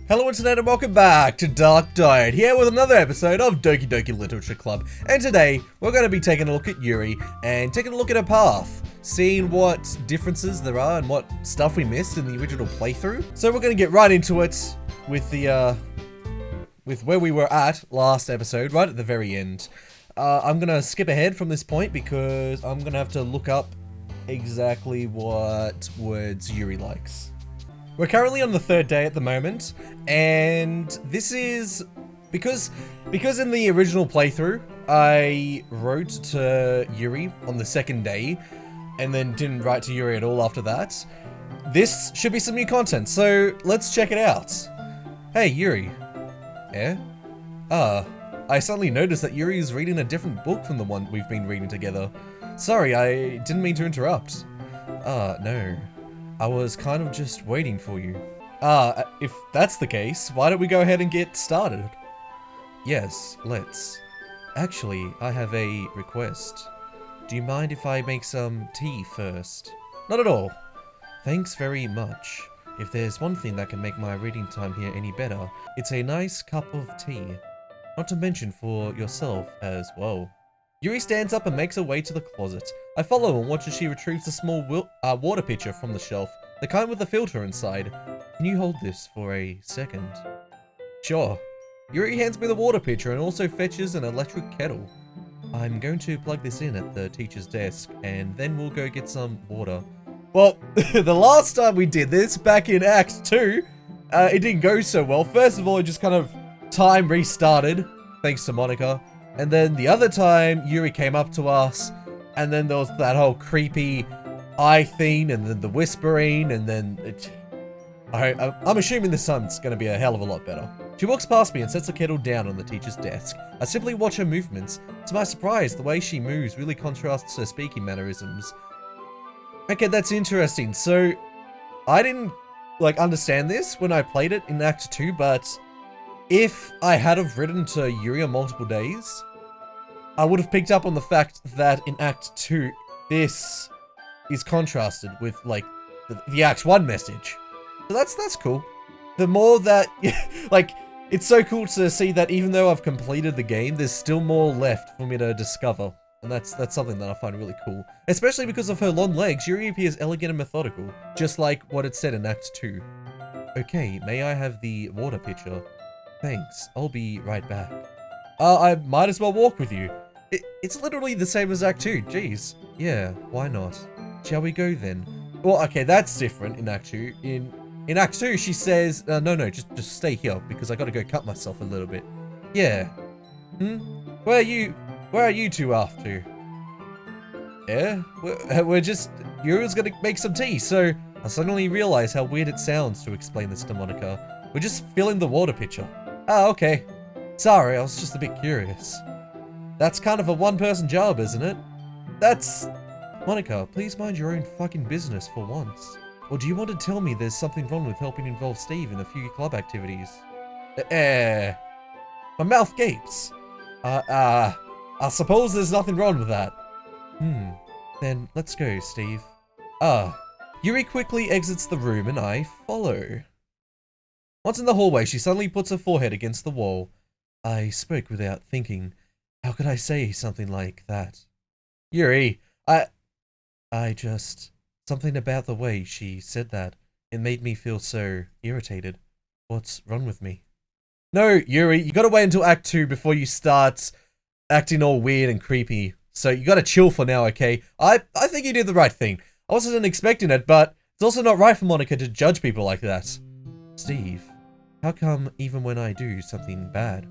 Hello Internet and welcome back to Dark Diode, here with another episode of Doki Doki Literature Club. And today, we're going to be taking a look at Yuri and taking a look at her path, seeing what differences there are and what stuff we missed in the original playthrough. So we're going to get right into it with the, with where we were at last episode, right at the very end. I'm going to skip ahead from this point because I'm going to have to look up exactly what words Yuri likes. We're currently on the third day at the moment, and this is because in the original playthrough, I wrote to Yuri on the second day, and then didn't write to Yuri at all after that. This should be some new content, so let's check it out. Hey, Yuri. Eh? I suddenly noticed that Yuri is reading a different book from the one we've been reading together. Sorry, I didn't mean to interrupt. No. I was kind of just waiting for you. If that's the case, why don't we go ahead and get started? Yes, let's. Actually, I have a request. Do you mind if I make some tea first? Not at all. Thanks very much. If there's one thing that can make my reading time here any better, it's a nice cup of tea. Not to mention for yourself as well. Yuri stands up and makes her way to the closet. I follow and watch as she retrieves a small water pitcher from the shelf, the kind with the filter inside. Can you hold this for a second? Sure. Yuri hands me the water pitcher and also fetches an electric kettle. I'm going to plug this in at the teacher's desk and then we'll go get some water. Well, the last time we did this, back in Act 2, it didn't go so well. First of all, it just kind of time restarted, thanks to Monika. And then the other time, Yuri came up to us, and then there was that whole creepy eye thing, and then the whispering, and then I'm assuming this time it's going to be a hell of a lot better. She walks past me and sets the kettle down on the teacher's desk. I simply watch her movements. To my surprise, the way she moves really contrasts her speaking mannerisms. Okay, that's interesting. So, I didn't, understand this when I played it in Act 2, but if I had have written to Yuri on multiple days, I would have picked up on the fact that in Act 2, this is contrasted with, the Act 1 message. So that's cool. The more that, it's so cool to see that even though I've completed the game, there's still more left for me to discover. And that's something that I find really cool. Especially because of her long legs, Yuri appears elegant and methodical, just like what it said in Act 2. Okay, may I have the water pitcher? Thanks, I'll be right back. I might as well walk with you. It's literally the same as Act 2, jeez. Yeah, why not? Shall we go then? Well, okay, that's different in Act 2. In Act 2, she says, no, just stay here, because I gotta go cut myself a little bit. Yeah. Where are you two off to? Yeah? We're just, Yuri's gonna make some tea, so I suddenly realize how weird it sounds to explain this to Monika. We're just filling the water pitcher. Oh, okay. Sorry, I was just a bit curious. That's kind of a one-person job, isn't it? That's... Monika, please mind your own fucking business for once. Or do you want to tell me there's something wrong with helping involve Steve in a few club activities? My mouth gapes. I suppose there's nothing wrong with that. Then let's go, Steve. Yuri quickly exits the room and I follow. Once in the hallway, she suddenly puts her forehead against the wall. I spoke without thinking. How could I say something like that? Yuri, I just... Something about the way she said that. It made me feel so irritated. What's wrong with me? No, Yuri, you gotta wait until Act 2 before you start acting all weird and creepy. So you gotta chill for now, okay? I think you did the right thing. I wasn't expecting it, but it's also not right for Monika to judge people like that. Steve, how come even when I do something bad,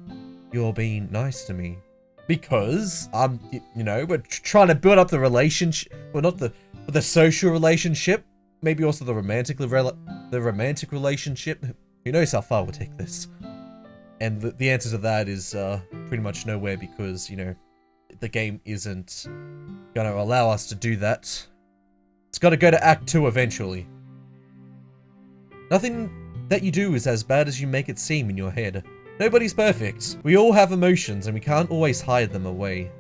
you're being nice to me? Because, we're trying to build up the relationship, well, not the social relationship, maybe also the romantic relationship. Who knows how far we'll take this? And the answer to that is pretty much nowhere because, the game isn't gonna allow us to do that. It's gotta go to Act 2 eventually. Nothing that you do is as bad as you make it seem in your head. Nobody's perfect. We all have emotions and we can't always hide them away.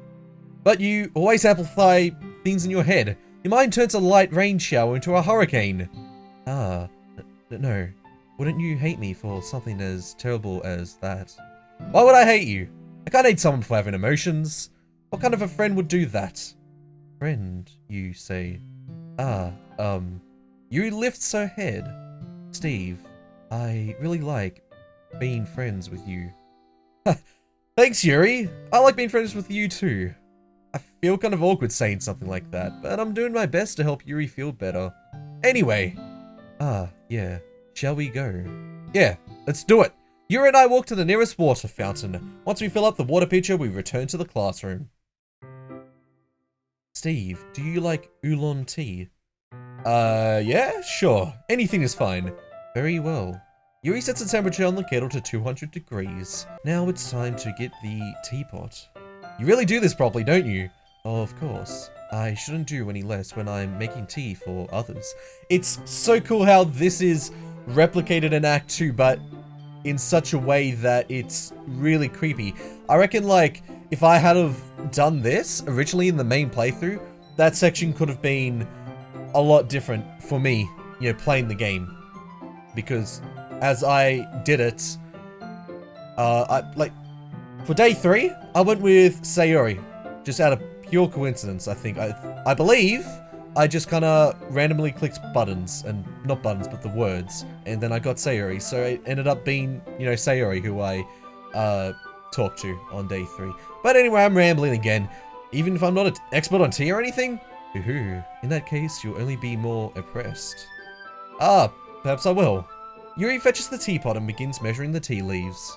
But you always amplify things in your head. Your mind turns a light rain shower into a hurricane. No. Wouldn't you hate me for something as terrible as that? Why would I hate you? I can't hate someone for having emotions. What kind of a friend would do that? Friend, you say. Yuri lifts her head. Steve, I really like being friends with you. Thanks, Yuri. I like being friends with you too. I feel kind of awkward saying something like that, but I'm doing my best to help Yuri feel better. Anyway. Yeah. Shall we go? Yeah, let's do it. Yuri and I walk to the nearest water fountain. Once we fill up the water pitcher, we return to the classroom. Steve, do you like oolong tea? Yeah, sure. Anything is fine. Very well. Yuri sets the temperature on the kettle to 200 degrees. Now it's time to get the teapot. You really do this properly, don't you? Of course. I shouldn't do any less when I'm making tea for others. It's so cool how this is replicated in Act 2, but in such a way that it's really creepy. I reckon, like, if I had have done this originally in the main playthrough, that section could have been a lot different for me, you know, playing the game. Because as I did it, for day 3, I went with Sayori, just out of pure coincidence, I think. I believe I just kind of randomly clicked buttons, and not buttons, but the words, and then I got Sayori, so it ended up being, you know, Sayori who I talked to on day 3. But anyway, I'm rambling again. Even if I'm not an expert on tea or anything? Ooh, in that case, you'll only be more oppressed. Perhaps I will. Yuri fetches the teapot and begins measuring the tea leaves.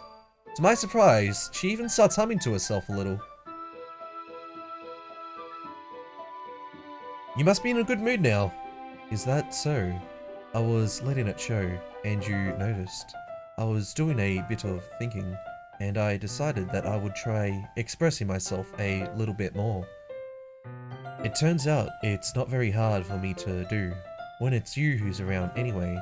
To my surprise, she even starts humming to herself a little. You must be in a good mood now. Is that so? I was letting it show, and you noticed. I was doing a bit of thinking, and I decided that I would try expressing myself a little bit more. It turns out it's not very hard for me to do, when it's you who's around anyway.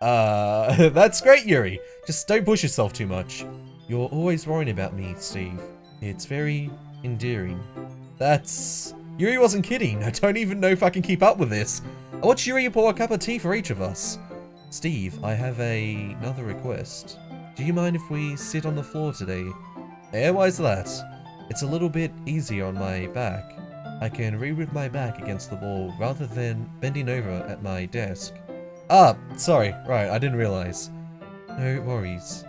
That's great, Yuri. Just don't push yourself too much. You're always worrying about me, Steve. It's very endearing. Yuri wasn't kidding. I don't even know if I can keep up with this. I watch Yuri pour a cup of tea for each of us. Steve, I have another request. Do you mind if we sit on the floor today? Yeah, why's that? It's a little bit easier on my back. I can read with my back against the wall rather than bending over at my desk. Sorry. Right, I didn't realize. No worries.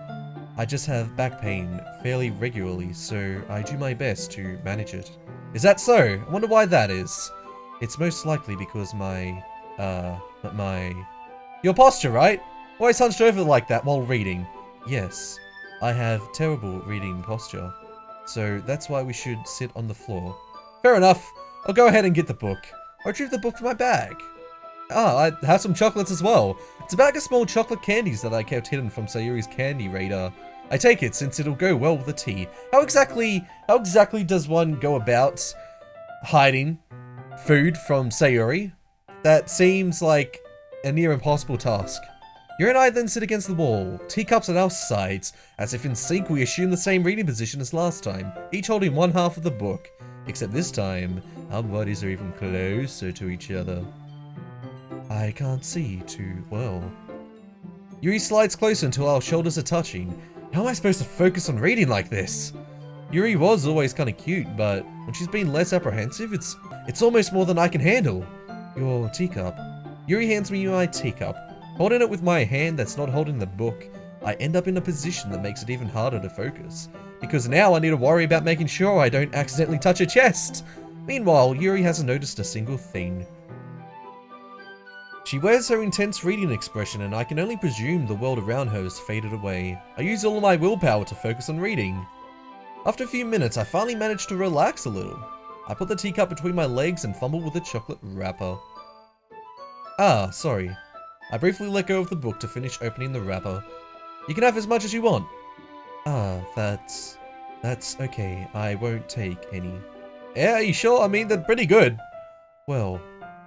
I just have back pain fairly regularly, so I do my best to manage it. Is that so? I wonder why that is. It's most likely because your posture, right? Always hunched over like that while reading. Yes, I have terrible reading posture. So that's why we should sit on the floor. Fair enough. I'll go ahead and get the book. I'll retrieve the book from my bag. I have some chocolates as well. It's a bag of small chocolate candies that I kept hidden from Sayori's candy radar. I take it since it'll go well with the tea. How exactly does one go about hiding food from Sayori? That seems like a near impossible task. Yuri and I then sit against the wall, teacups at our sides. As if in sync, we assume the same reading position as last time, each holding one half of the book. Except this time, our bodies are even closer to each other. I can't see too well. Yuri slides closer until our shoulders are touching. How am I supposed to focus on reading like this? Yuri was always kind of cute, but when she's been less apprehensive, it's almost more than I can handle. Your teacup. Yuri hands me my teacup. Holding it with my hand that's not holding the book, I end up in a position that makes it even harder to focus. Because now I need to worry about making sure I don't accidentally touch her chest. Meanwhile, Yuri hasn't noticed a single thing. She wears her intense reading expression, and I can only presume the world around her has faded away. I use all of my willpower to focus on reading. After a few minutes, I finally manage to relax a little. I put the teacup between my legs and fumble with the chocolate wrapper. Sorry. I briefly let go of the book to finish opening the wrapper. You can have as much as you want. That's okay. I won't take any. Yeah, are you sure? I mean, they're pretty good. Well,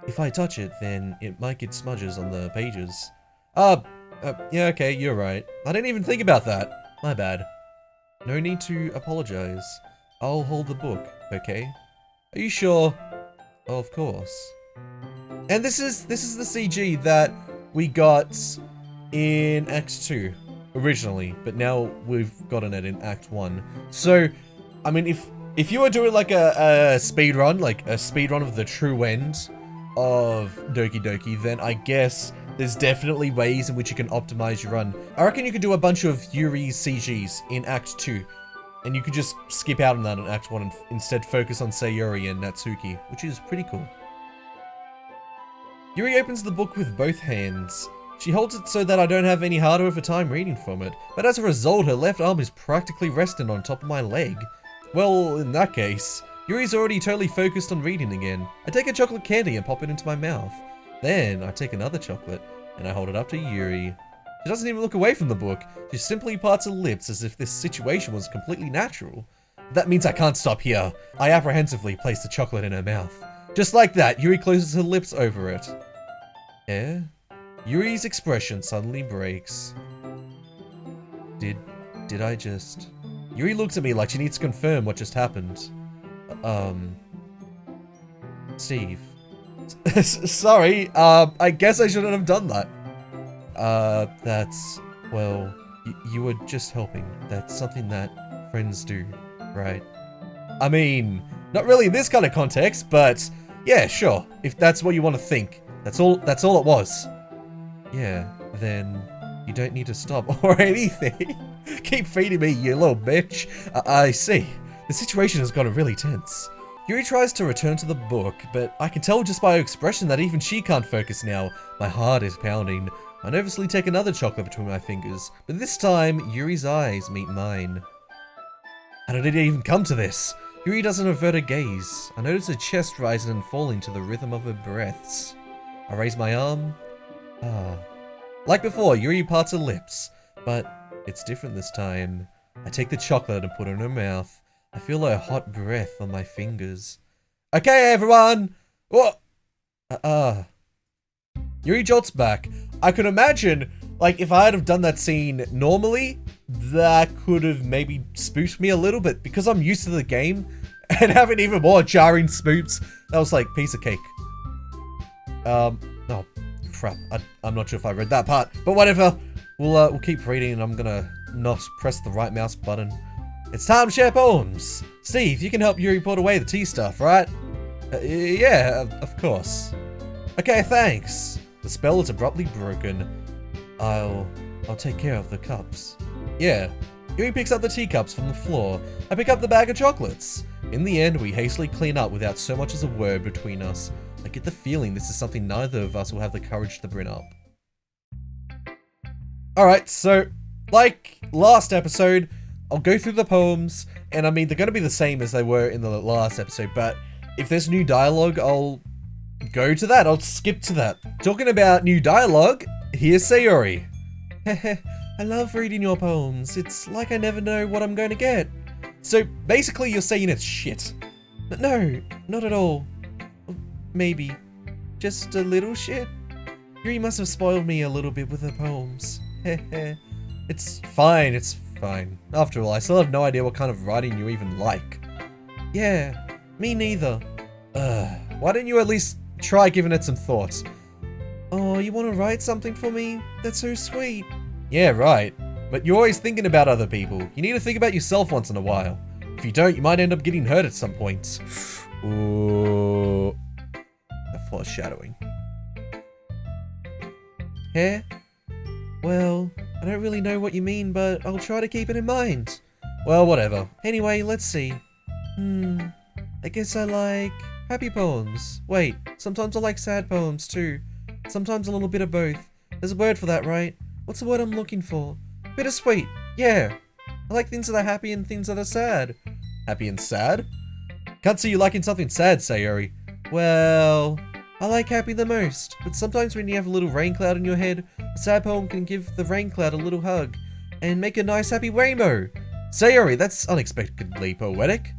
if I touch it, then it might get smudges on the pages. Yeah, okay, you're right. I didn't even think about that. My bad. No need to apologize. I'll hold the book, okay? Are you sure? Of course. And this is the CG that we got in Act 2 originally, but now we've gotten it in Act 1. So, I mean, if you were doing like a speed run, like a speed run of the true end of Doki Doki, then I guess there's definitely ways in which you can optimize your run. I reckon you could do a bunch of Yuri CGs in Act 2, and you could just skip out on that in Act 1 and instead focus on Sayori and Natsuki, which is pretty cool. Yuri opens the book with both hands. She holds it so that I don't have any harder of a time reading from it, but as a result, her left arm is practically resting on top of my leg. Well, in that case, Yuri's already totally focused on reading again. I take a chocolate candy and pop it into my mouth. Then, I take another chocolate, and I hold it up to Yuri. She doesn't even look away from the book. She simply parts her lips as if this situation was completely natural. That means I can't stop here. I apprehensively place the chocolate in her mouth. Just like that, Yuri closes her lips over it. Eh? Yuri's expression suddenly breaks. Did I just... Yuri looks at me like she needs to confirm what just happened. Steve. Sorry, I guess I shouldn't have done that. That's... Well, you were just helping. That's something that friends do, right? I mean, not really in this kind of context, but yeah, sure. If that's what you want to think. That's all it was. Yeah, then you don't need to stop or anything. Keep feeding me, you little bitch. I see. The situation has gotten really tense. Yuri tries to return to the book, but I can tell just by her expression that even she can't focus now. My heart is pounding. I nervously take another chocolate between my fingers, but this time, Yuri's eyes meet mine. How did it even come to this? Yuri doesn't avert her gaze. I notice her chest rising and falling to the rhythm of her breaths. I raise my arm. Like before, Yuri parts her lips, but it's different this time. I take the chocolate and put it in her mouth. I feel her hot breath on my fingers. Okay, everyone! What? Yuri jolts back. I could imagine, like, if I had have done that scene normally, that could have maybe spooked me a little bit, because I'm used to the game, and having even more jarring spooks, that was like, piece of cake. Oh, crap. I'm not sure if I read that part, but whatever. We'll keep reading, and I'm gonna not press the right mouse button. It's time to share poems. Steve, you can help Yuri put away the tea stuff, right? Yeah, of course. Okay, thanks. The spell is abruptly broken. I'll take care of the cups. Yeah. Yuri picks up the teacups from the floor. I pick up the bag of chocolates. In the end, we hastily clean up without so much as a word between us. I get the feeling this is something neither of us will have the courage to bring up. Alright, so, like last episode, I'll go through the poems, and I mean, they're going to be the same as they were in the last episode, but if there's new dialogue, I'll go to that. I'll skip to that. Talking about new dialogue, here's Sayori. Hehe, I love reading your poems. It's like I never know what I'm going to get. So, basically, you're saying it's shit. No, not at all. Maybe. Just a little shit. Yuri must have spoiled me a little bit with her poems. Hehe. It's fine, it's fine. After all, I still have no idea what kind of writing you even like. Yeah, me neither. Why don't you at least try giving it some thoughts? Oh, you want to write something for me? That's so sweet. Yeah, right. But you're always thinking about other people. You need to think about yourself once in a while. If you don't, you might end up getting hurt at some point. Ooh. A foreshadowing. Hair? Well, I don't really know what you mean, but I'll try to keep it in mind. Well, whatever. Anyway, let's see. I guess I like happy poems. Wait, sometimes I like sad poems too. Sometimes a little bit of both. There's a word for that, right? What's the word I'm looking for? Bittersweet. Yeah. I like things that are happy and things that are sad. Happy and sad? Can't see you liking something sad, Sayori. Well, I like happy the most, but sometimes when you have a little rain cloud in your head, a sad poem can give the rain cloud a little hug and make a nice happy rainbow. Sayori, that's unexpectedly poetic.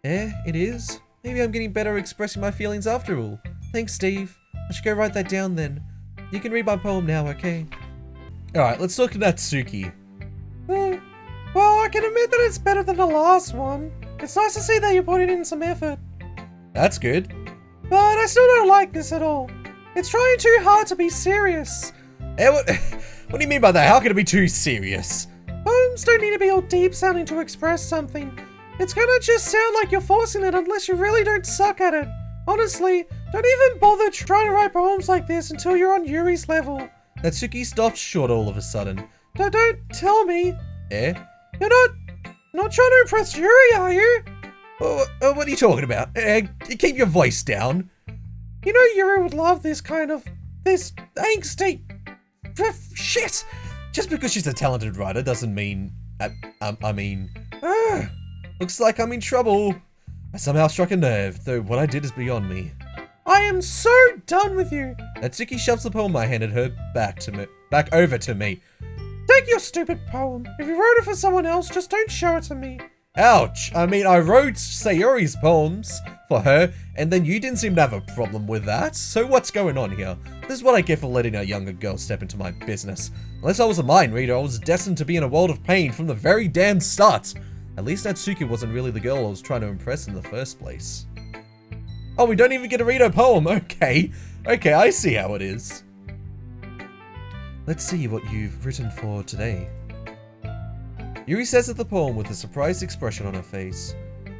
Eh, it is. Maybe I'm getting better at expressing my feelings after all. Thanks, Steve. I should go write that down then. You can read my poem now, okay? Alright, let's look at Natsuki. Well, I can admit that it's better than the last one. It's nice to see that you're putting in some effort. That's good. But I still don't like this at all. It's trying too hard to be serious. What do you mean by that? How can it be too serious? Poems don't need to be all deep sounding to express something. It's gonna just sound like you're forcing it unless you really don't suck at it. Honestly, don't even bother trying to write poems like this until you're on Yuri's level. Natsuki stopped short all of a sudden. Don't tell me. Eh? You're not trying to impress Yuri, are you? What are you talking about? Keep your voice down. You know Yuri would love this angsty shit. Just because she's a talented writer doesn't mean... looks like I'm in trouble. I somehow struck a nerve, though what I did is beyond me. I am so done with you. Natsuki shoves the poem I handed her back over to me. Take your stupid poem. If you wrote it for someone else, just don't show it to me. Ouch! I mean, I wrote Sayori's poems for her, and then you didn't seem to have a problem with that. So what's going on here? This is what I get for letting a younger girl step into my business. Unless I was a mind reader, I was destined to be in a world of pain from the very damn start. At least Natsuki wasn't really the girl I was trying to impress in the first place. Oh, we don't even get to read her poem. Okay, I see how it is. Let's see what you've written for today. Yuri says at the poem with a surprised expression on her face.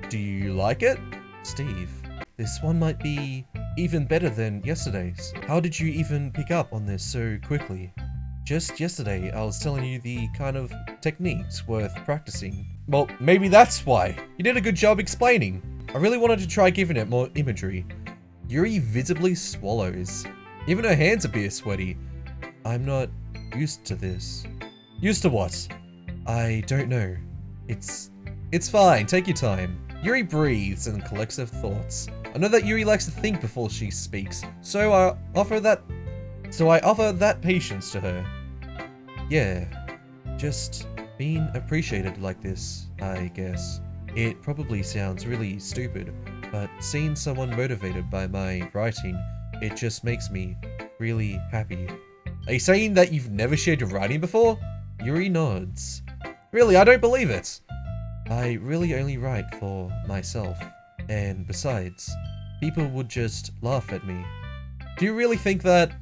Do you like it? Steve, this one might be even better than yesterday's. How did you even pick up on this so quickly? Just yesterday, I was telling you the kind of techniques worth practicing. Well, maybe that's why. You did a good job explaining. I really wanted to try giving it more imagery. Yuri visibly swallows. Even her hands appear sweaty. I'm not used to this. Used to what? I don't know. It's fine, take your time. Yuri breathes and collects her thoughts. I know that Yuri likes to think before she speaks, so I offer that patience to her. Yeah, just being appreciated like this, I guess. It probably sounds really stupid, but seeing someone motivated by my writing, it just makes me really happy. Are you saying that you've never shared your writing before? Yuri nods. Really, I don't believe it. I really only write for myself. And besides, people would just laugh at me. Do you really think that?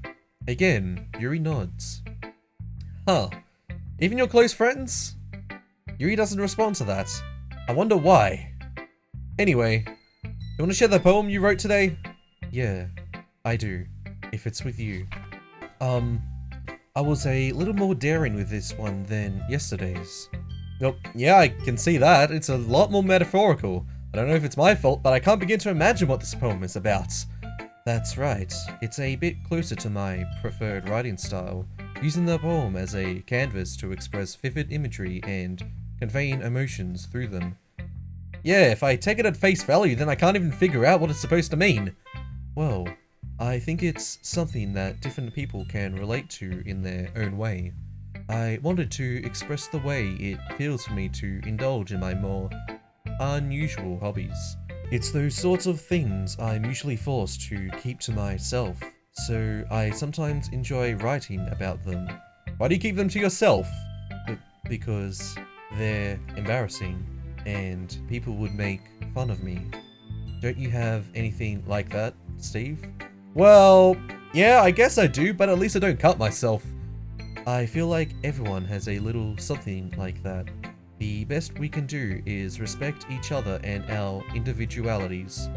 Again, Yuri nods. Huh. Even your close friends? Yuri doesn't respond to that. I wonder why. Anyway, you want to share the poem you wrote today? Yeah, I do. If it's with you. I was a little more daring with this one than yesterday's. Well, yeah, I can see that. It's a lot more metaphorical. I don't know if it's my fault, but I can't begin to imagine what this poem is about. That's right. It's a bit closer to my preferred writing style, using the poem as a canvas to express vivid imagery and conveying emotions through them. Yeah, if I take it at face value, then I can't even figure out what it's supposed to mean. Well, I think it's something that different people can relate to in their own way. I wanted to express the way it feels for me to indulge in my more unusual hobbies. It's those sorts of things I'm usually forced to keep to myself, so I sometimes enjoy writing about them. Why do you keep them to yourself? Because they're embarrassing, and people would make fun of me. Don't you have anything like that, Steve? Well, yeah, I guess I do, but at least I don't cut myself. I feel like everyone has a little something like that. The best we can do is respect each other and our individualities.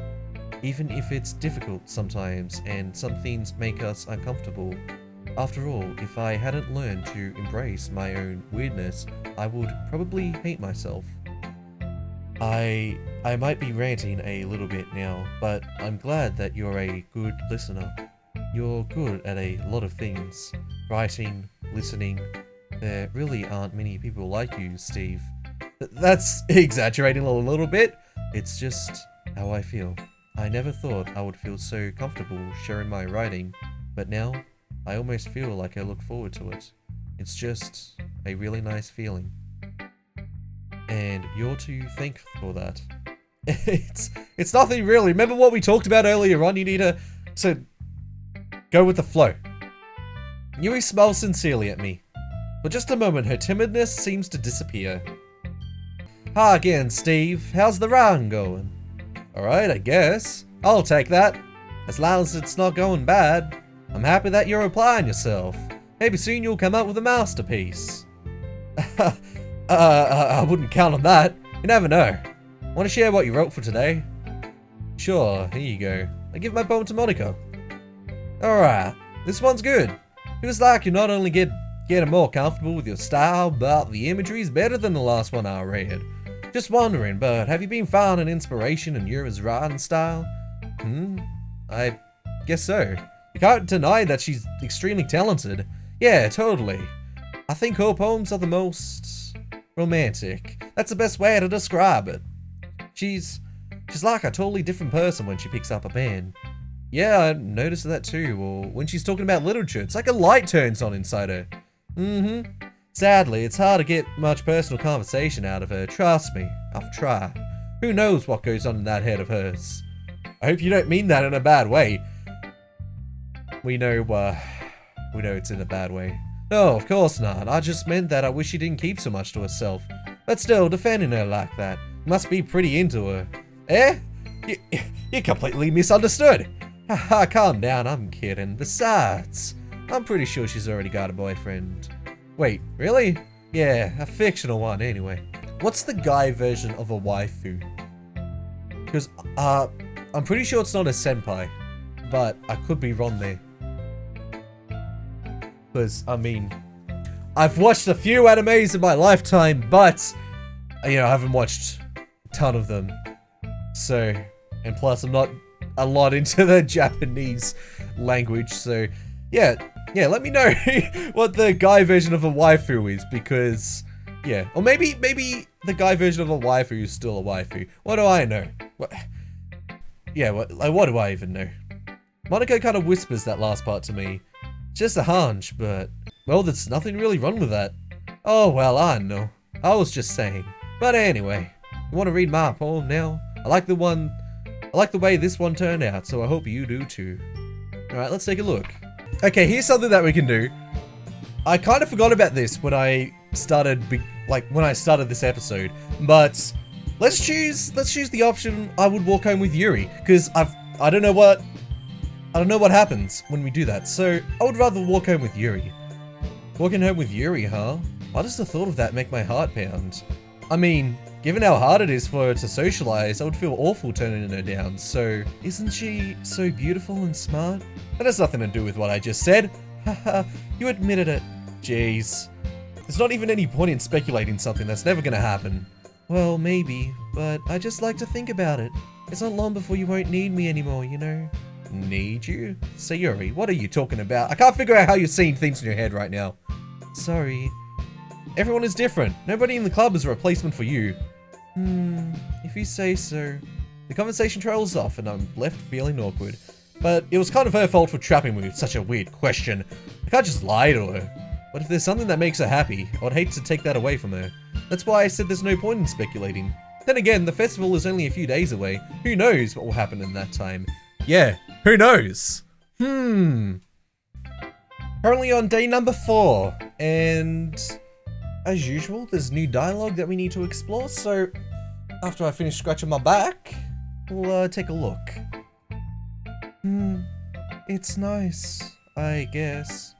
Even if it's difficult sometimes and some things make us uncomfortable. After all, if I hadn't learned to embrace my own weirdness, I would probably hate myself. I might be ranting a little bit now, but I'm glad that you're a good listener. You're good at a lot of things. Writing, listening. There really aren't many people like you, Steve. That's exaggerating a little bit. It's just how I feel. I never thought I would feel so comfortable sharing my writing, but now I almost feel like I look forward to it. It's just a really nice feeling. And you're to thank for that. It's nothing really. Remember what we talked about earlier on? You need to go with the flow. Yuri smiles sincerely at me. For just a moment, her timidness seems to disappear. Hi again, Steve. How's the writing going? Alright, I guess. I'll take that. As long as it's not going bad. I'm happy that you're applying yourself. Maybe soon you'll come up with a masterpiece. I wouldn't count on that. You never know. Want to share what you wrote for today? Sure, here you go. I give my poem to Monika. Alright, this one's good. Feels like you not only getting more comfortable with your style, but the imagery is better than the last one I read. Just wondering, but have you been finding inspiration in Yuri's writing style? I guess so. You can't deny that she's extremely talented. Yeah, totally. I think her poems are the most romantic. That's the best way to describe it. She's like a totally different person when she picks up a pen. Yeah, I noticed that too. Or when she's talking about literature, it's like a light turns on inside her. Sadly, it's hard to get much personal conversation out of her. Trust me, I've tried. Who knows what goes on in that head of hers? I hope you don't mean that in a bad way. We know it's in a bad way. No, of course not. I just meant that I wish she didn't keep so much to herself. But still, defending her like that must be pretty into her. Eh? You completely misunderstood. Haha, calm down, I'm kidding. Besides, I'm pretty sure she's already got a boyfriend. Wait, really? Yeah, a fictional one anyway. What's the guy version of a waifu? Because, I'm pretty sure it's not a senpai, but I could be wrong there. Because, I mean, I've watched a few animes in my lifetime, but, you know, I haven't watched a ton of them. So, and plus I'm not a lot into the Japanese language, so, yeah, let me know what the guy version of a waifu is, because, yeah, or maybe the guy version of a waifu is still a waifu. What do I know? What do I even know? Monika kind of whispers that last part to me. Just a hunch, but, well, there's nothing really wrong with that. Oh, well, I know. I was just saying. But anyway, you want to read my poem now? I like the way this one turned out, so I hope you do too. Alright, let's take a look. Okay, here's something that we can do. I kind of forgot about this when I started, this episode, but let's choose the option I would walk home with Yuri, because I don't know what happens when we do that, so I would rather walk home with Yuri. Walking home with Yuri, huh? Why does the thought of that make my heart pound? I mean, given how hard it is for her to socialize, I would feel awful turning her down, so isn't she so beautiful and smart? That has nothing to do with what I just said. Haha, you admitted it. Jeez. There's not even any point in speculating something that's never gonna happen. Well, maybe, but I just like to think about it. It's not long before you won't need me anymore, you know? Need you? Sayori, what are you talking about? I can't figure out how you're seeing things in your head right now. Sorry. Everyone is different. Nobody in the club is a replacement for you. If you say so. The conversation trails off and I'm left feeling awkward. But it was kind of her fault for trapping me with such a weird question. I can't just lie to her. But if there's something that makes her happy, I would hate to take that away from her. That's why I said there's no point in speculating. Then again, the festival is only a few days away. Who knows what will happen in that time? Yeah, who knows? Currently on day number 4, and as usual, there's new dialogue that we need to explore, so after I finish scratching my back, we'll take a look. It's nice, I guess.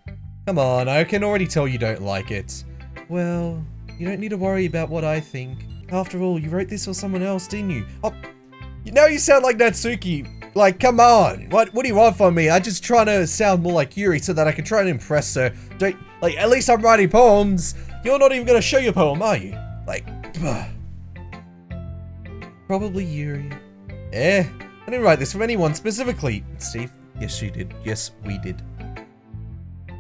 Come on, I can already tell you don't like it. Well, you don't need to worry about what I think. After all, you wrote this for someone else, didn't you? Oh, now you sound like Natsuki. Like, come on. What do you want from me? I'm just trying to sound more like Yuri so that I can try and impress her. At least I'm writing poems. You're not even gonna show your poem, are you? Probably Yuri. I didn't write this for anyone specifically. Steve? Yes, you did. Yes, we did.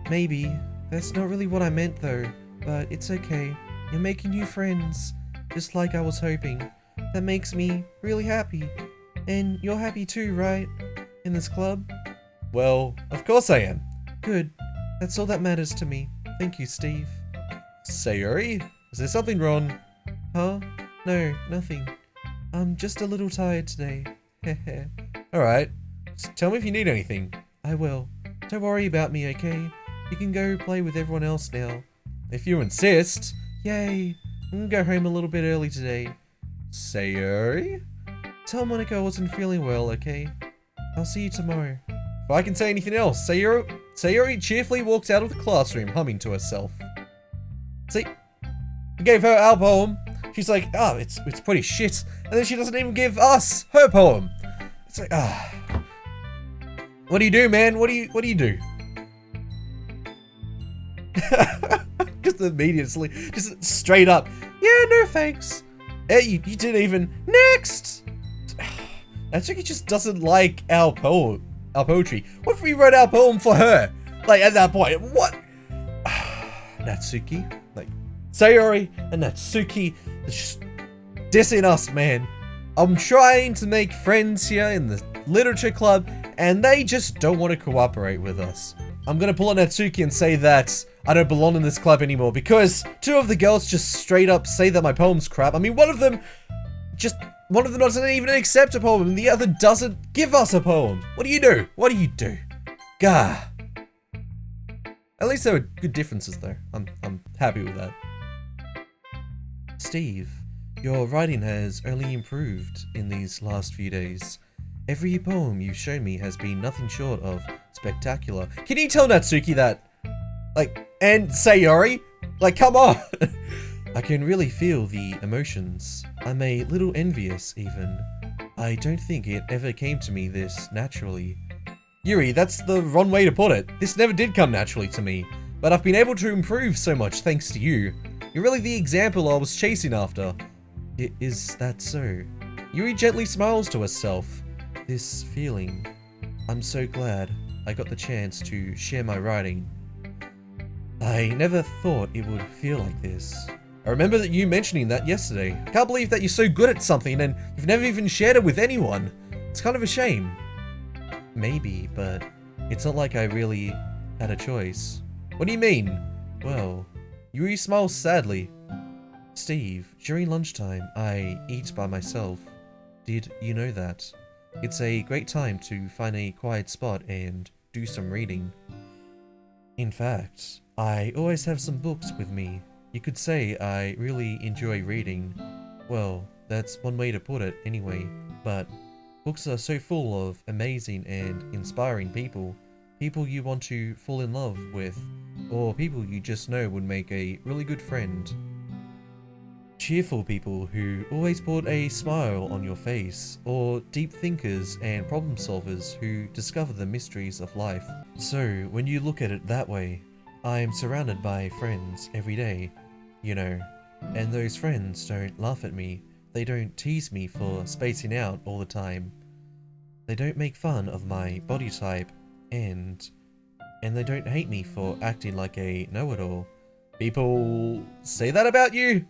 Maybe. That's not really what I meant, though. But it's okay. You're making new friends. Just like I was hoping. That makes me really happy. And you're happy too, right? In this club? Well, of course I am. Good. That's all that matters to me. Thank you, Steve. Sayori? Is there something wrong? Huh? No, nothing. I'm just a little tired today. Heh. Alright. Just tell me if you need anything. I will. Don't worry about me, okay? You can go play with everyone else now. If you insist. Yay. I'm gonna go home a little bit early today. Sayori? Tell Monika I wasn't feeling well, okay? I'll see you tomorrow. If I can say anything else, Sayori Sayori cheerfully walks out of the classroom, humming to herself. See? We gave her our poem. She's like, oh, it's pretty shit. And then she doesn't even give us her poem. It's like, what do you do, man? What do you do? Just immediately, just straight up. Yeah, no thanks. Hey, you didn't even. Next! Natsuki just doesn't like our poetry. What if we wrote our poem for her? Like, at that point, what? Natsuki? Like, Sayori and Natsuki, they're just dissing us, man. I'm trying to make friends here in the literature club, and they just don't want to cooperate with us. I'm gonna pull on Natsuki and say that I don't belong in this club anymore because two of the girls just straight up say that my poem's crap. I mean, one of them doesn't even accept a poem and the other doesn't give us a poem. What do you do? What do you do? Gah. At least there were good differences though. I'm happy with that. Steve, your writing has only improved in these last few days. Every poem you've shown me has been nothing short of spectacular. Can you tell Natsuki that? Like, and Sayori? Like, come on! I can really feel the emotions. I'm a little envious, even. I don't think it ever came to me this naturally. Yuri, that's the wrong way to put it. This never did come naturally to me, but I've been able to improve so much thanks to you. You're really the example I was chasing after. Is that so? Yuri gently smiles to herself. This feeling. I'm so glad I got the chance to share my writing. I never thought it would feel like this. I remember that you mentioning that yesterday. I can't believe that you're so good at something and you've never even shared it with anyone. It's kind of a shame. Maybe, but it's not like I really had a choice. What do you mean? Well, Yuri smiles sadly. Steve, during lunchtime, I eat by myself. Did you know that? It's a great time to find a quiet spot and do some reading. In fact, I always have some books with me. You could say I really enjoy reading. Well, that's one way to put it anyway, but books are so full of amazing and inspiring people. People you want to fall in love with, or people you just know would make a really good friend. Cheerful people who always put a smile on your face, or deep thinkers and problem solvers who discover the mysteries of life. So, when you look at it that way, I am surrounded by friends every day, you know, and those friends don't laugh at me, they don't tease me for spacing out all the time, they don't make fun of my body type, and they don't hate me for acting like a know-it-all. People say that about you?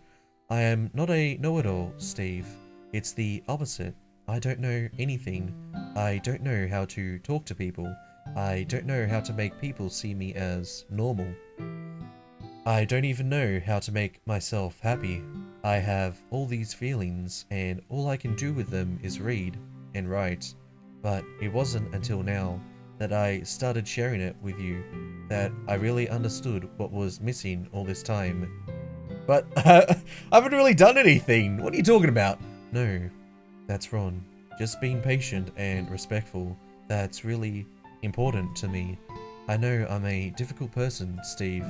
I am not a know-it-all, Steve. It's the opposite. I don't know anything. I don't know how to talk to people. I don't know how to make people see me as normal. I don't even know how to make myself happy. I have all these feelings, and all I can do with them is read and write. But it wasn't until now that I started sharing it with you that I really understood what was missing all this time. But I haven't really done anything. What are you talking about? No, that's wrong. Just being patient and respectful. That's really important to me. I know I'm a difficult person, Steve.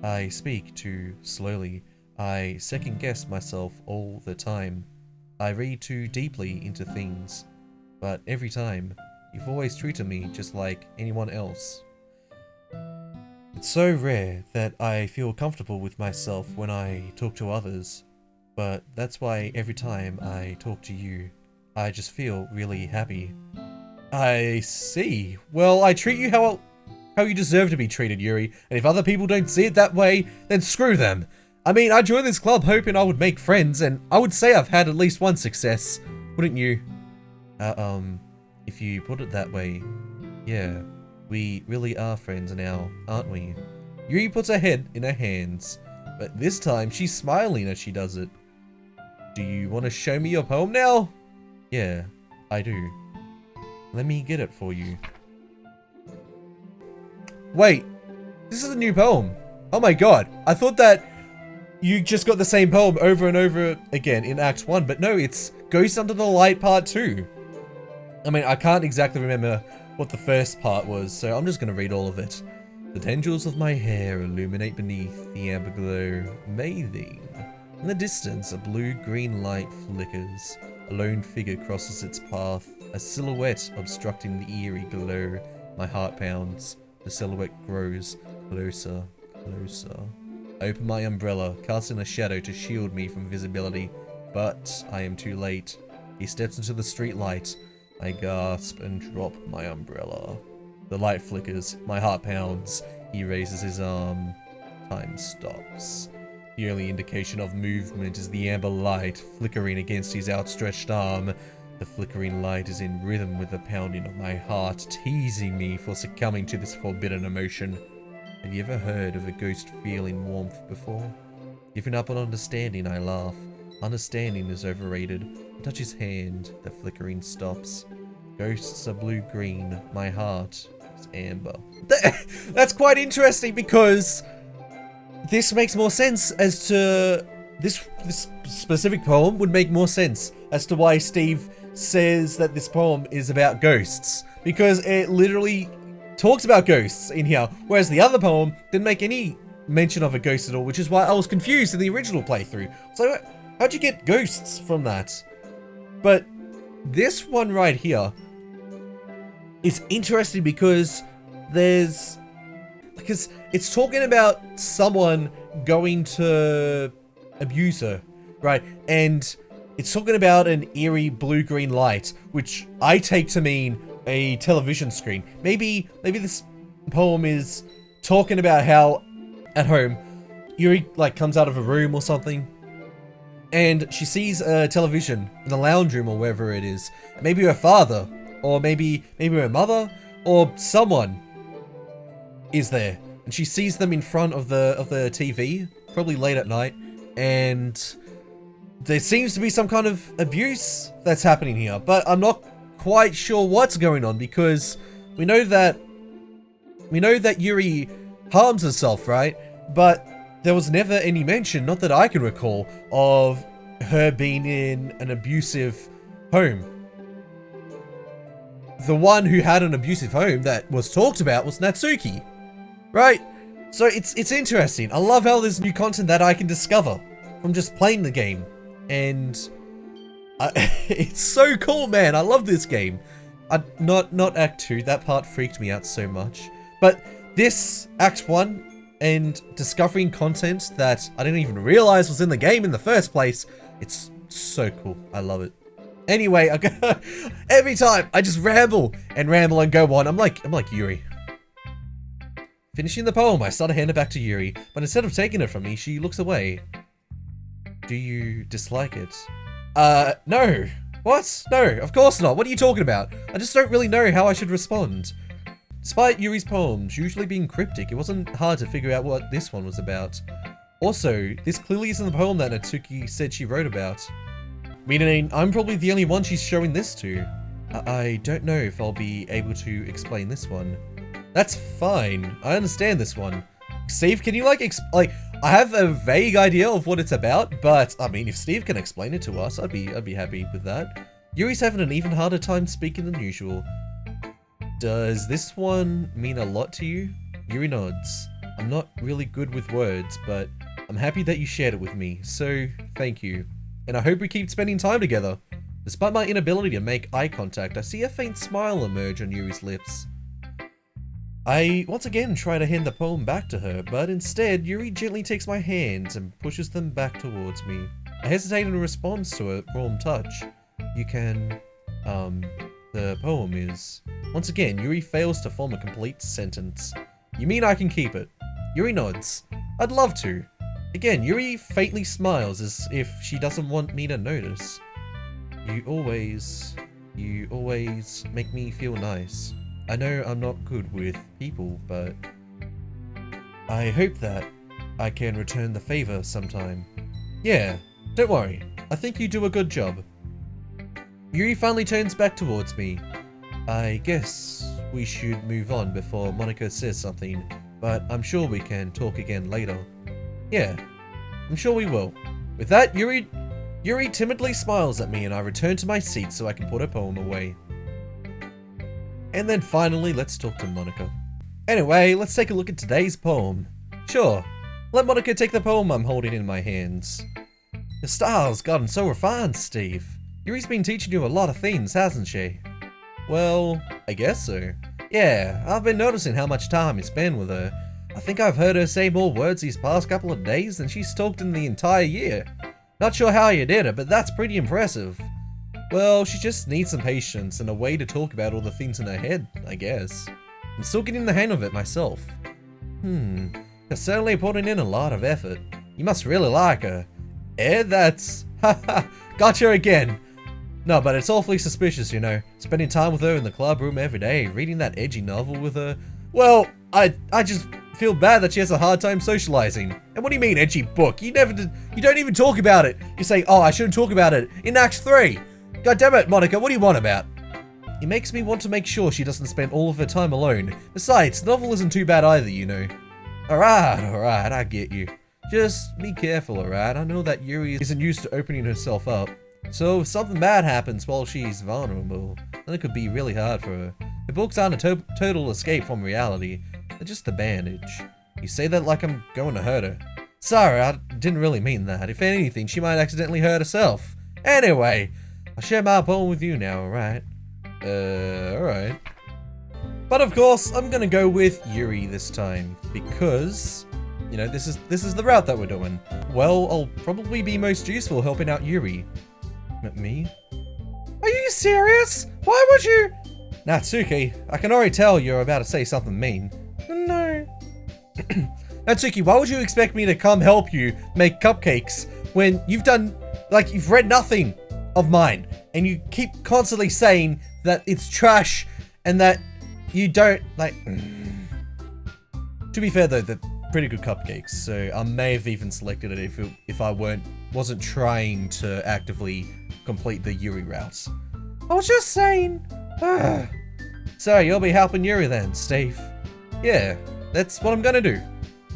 I speak too slowly. I second guess myself all the time. I read too deeply into things. But every time, you've always treated me just like anyone else. It's so rare that I feel comfortable with myself when I talk to others, but that's why every time I talk to you, I just feel really happy. I see. Well, I treat you how you deserve to be treated, Yuri, and if other people don't see it that way, then screw them. I mean, I joined this club hoping I would make friends, and I would say I've had at least one success, wouldn't you? If you put it that way, yeah. We really are friends now, aren't we? Yuri puts her head in her hands, but this time she's smiling as she does it. Do you want to show me your poem now? Yeah, I do. Let me get it for you. Wait, this is a new poem. Oh my god, I thought that you just got the same poem over and over again in Act 1, but no, it's Ghost Under the Light Part 2. I mean, I can't exactly remember what the first part was, so I'm just going to read all of it. The tendrils of my hair illuminate beneath the amber glow, bathing. In the distance, a blue-green light flickers. A lone figure crosses its path, a silhouette obstructing the eerie glow. My heart pounds. The silhouette grows closer, closer. I open my umbrella, casting a shadow to shield me from visibility, but I am too late. He steps into the street light. I gasp and drop my umbrella. The light flickers, my heart pounds. He raises his arm. Time stops. The only indication of movement is the amber light flickering against his outstretched arm. The flickering light is in rhythm with the pounding of my heart, teasing me for succumbing to this forbidden emotion. Have you ever heard of a ghost feeling warmth before? Giving up on understanding, I laugh. Understanding is overrated. I touch his hand. The flickering stops. Ghosts are blue-green. My heart is amber. That's quite interesting because this makes more sense as to... This specific poem would make more sense as to why Steve says that this poem is about ghosts. Because it literally talks about ghosts in here, whereas the other poem didn't make any mention of a ghost at all, which is why I was confused in the original playthrough. So how'd you get ghosts from that? But this one right here is interesting because it's talking about someone going to abuse her, right? And it's talking about an eerie blue-green light, which I take to mean a television screen. Maybe this poem is talking about how at home Yuri comes out of a room or something and she sees a television in the lounge room or wherever it is. Maybe her father or maybe her mother or someone is there, and she sees them in front of the TV, probably late at night, and there seems to be some kind of abuse that's happening here, but I'm not quite sure what's going on because we know that Yuri harms herself, right? But there was never any mention, not that I can recall, of her being in an abusive home. The one who had an abusive home that was talked about was Natsuki, right? So it's interesting. I love how there's new content that I can discover from just playing the game, and it's so cool, man. I love this game. Not Act 2, that part freaked me out so much, but this Act 1 and discovering content that I didn't even realize was in the game in the first place, it's so cool. I love it. Anyway, every time I just ramble and go on. I'm like Yuri. Finishing the poem, I start to hand it back to Yuri, but instead of taking it from me, she looks away. Do you dislike it? No. What? No, of course not. What are you talking about? I just don't really know how I should respond. Despite Yuri's poems usually being cryptic, it wasn't hard to figure out what this one was about. Also, this clearly isn't the poem that Natsuki said she wrote about. Meaning, I'm probably the only one she's showing this to. I don't know if I'll be able to explain this one. That's fine. I understand this one. Steve, can you I have a vague idea of what it's about, but I mean, if Steve can explain it to us, I'd be happy with that. Yuri's having an even harder time speaking than usual. Does this one mean a lot to you? Yuri nods. I'm not really good with words, but I'm happy that you shared it with me, so thank you. And I hope we keep spending time together. Despite my inability to make eye contact, I see a faint smile emerge on Yuri's lips. I once again try to hand the poem back to her, but instead, Yuri gently takes my hands and pushes them back towards me. I hesitate in response to a warm touch. You can, the poem is... Once again, Yuri fails to form a complete sentence. You mean I can keep it? Yuri nods. I'd love to. Again, Yuri faintly smiles as if she doesn't want me to notice. You always make me feel nice. I know I'm not good with people, but I hope that I can return the favor sometime. Yeah, don't worry. I think you do a good job. Yuri finally turns back towards me. I guess we should move on before Monika says something, but I'm sure we can talk again later. Yeah, I'm sure we will. With that, Yuri timidly smiles at me and I return to my seat so I can put her poem away. And then finally, let's talk to Monika. Anyway, let's take a look at today's poem. Sure, let Monika take the poem I'm holding in my hands. Your style's gotten so refined, Steve. Yuri's been teaching you a lot of things, hasn't she? Well, I guess so. Yeah, I've been noticing how much time you spend with her. I think I've heard her say more words these past couple of days than she's talked in the entire year. Not sure how you did it, but that's pretty impressive. Well, she just needs some patience and a way to talk about all the things in her head, I guess. I'm still getting the hang of it myself. You're certainly putting in a lot of effort. You must really like her. That's... Haha, gotcha again. No, but it's awfully suspicious, you know. Spending time with her in the club room every day, reading that edgy novel with her. Well, I just feel bad that she has a hard time socializing. And what do you mean, edgy book? You don't even talk about it. You say, oh, I shouldn't talk about it in Act 3. God damn it, Monika, what do you want about? It makes me want to make sure she doesn't spend all of her time alone. Besides, the novel isn't too bad either, you know. Alright, I get you. Just be careful, alright? I know that Yuri isn't used to opening herself up. So if something bad happens while she's vulnerable, then it could be really hard for her. The books aren't a total escape from reality. They're just a bandage. You say that like I'm going to hurt her. Sorry, I didn't really mean that. If anything, she might accidentally hurt herself. Anyway, I'll share my poem with you now, alright? Alright. But of course, I'm gonna go with Yuri this time, because, you know, this is the route that we're doing. Well, I'll probably be most useful helping out Yuri. Me? Are you serious? Why would you? Natsuki, I can already tell you're about to say something mean. No. Natsuki, why would you expect me to come help you make cupcakes when you've read nothing of mine, and you keep constantly saying that it's trash and that you don't like. To be fair though, they're pretty good cupcakes, so I may have even selected it if I wasn't trying to actively complete the Yuri routes. I was just saying. So you'll be helping Yuri then, Steve? Yeah, that's what I'm gonna do.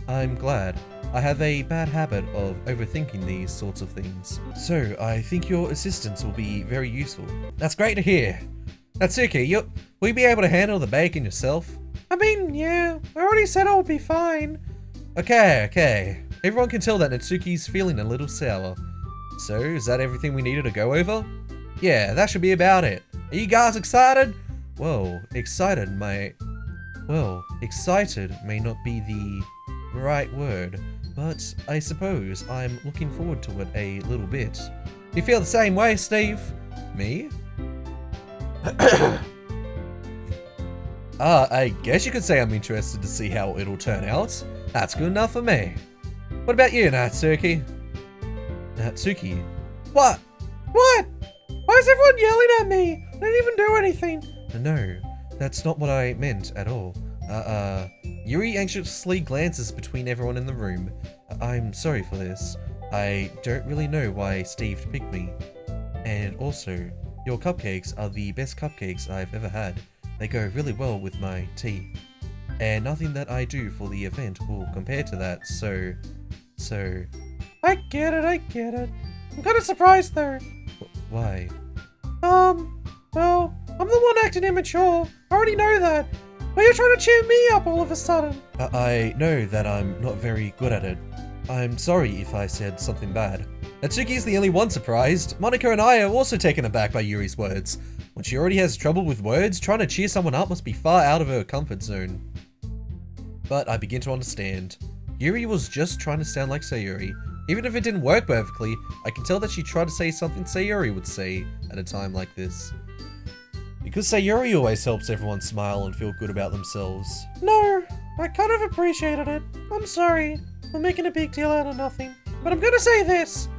I'm glad. I have a bad habit of overthinking these sorts of things. So I think your assistance will be very useful. That's great to hear. Natsuki, will you be able to handle the bacon yourself? I mean, yeah. I already said I would be fine. Okay. Everyone can tell that Natsuki's feeling a little sour. So, is that everything we needed to go over? Yeah, that should be about it. Are you guys excited? Well, excited may not be the right word, but I suppose I'm looking forward to it a little bit. Do you feel the same way, Steve? Me? I guess you could say I'm interested to see how it'll turn out. That's good enough for me. What about you, Natsuki? Natsuki? What? What? Why is everyone yelling at me? I didn't even do anything. No, that's not what I meant at all. Yuri anxiously glances between everyone in the room. I'm sorry for this. I don't really know why Steve picked me. And also, your cupcakes are the best cupcakes I've ever had. They go really well with my tea. And nothing that I do for the event will compare to that, so... I get it. I'm kind of surprised though. Why? Well, I'm the one acting immature. I already know that. But you're trying to cheer me up all of a sudden. I know that I'm not very good at it. I'm sorry if I said something bad. Natsuki's the only one surprised. Monika and I are also taken aback by Yuri's words. When she already has trouble with words, trying to cheer someone up must be far out of her comfort zone. But I begin to understand. Yuri was just trying to sound like Sayori. Even if it didn't work perfectly, I can tell that she tried to say something Sayori would say at a time like this. Because Sayori always helps everyone smile and feel good about themselves. No, I kind of appreciated it. I'm sorry. I'm making a big deal out of nothing. But I'm gonna say this.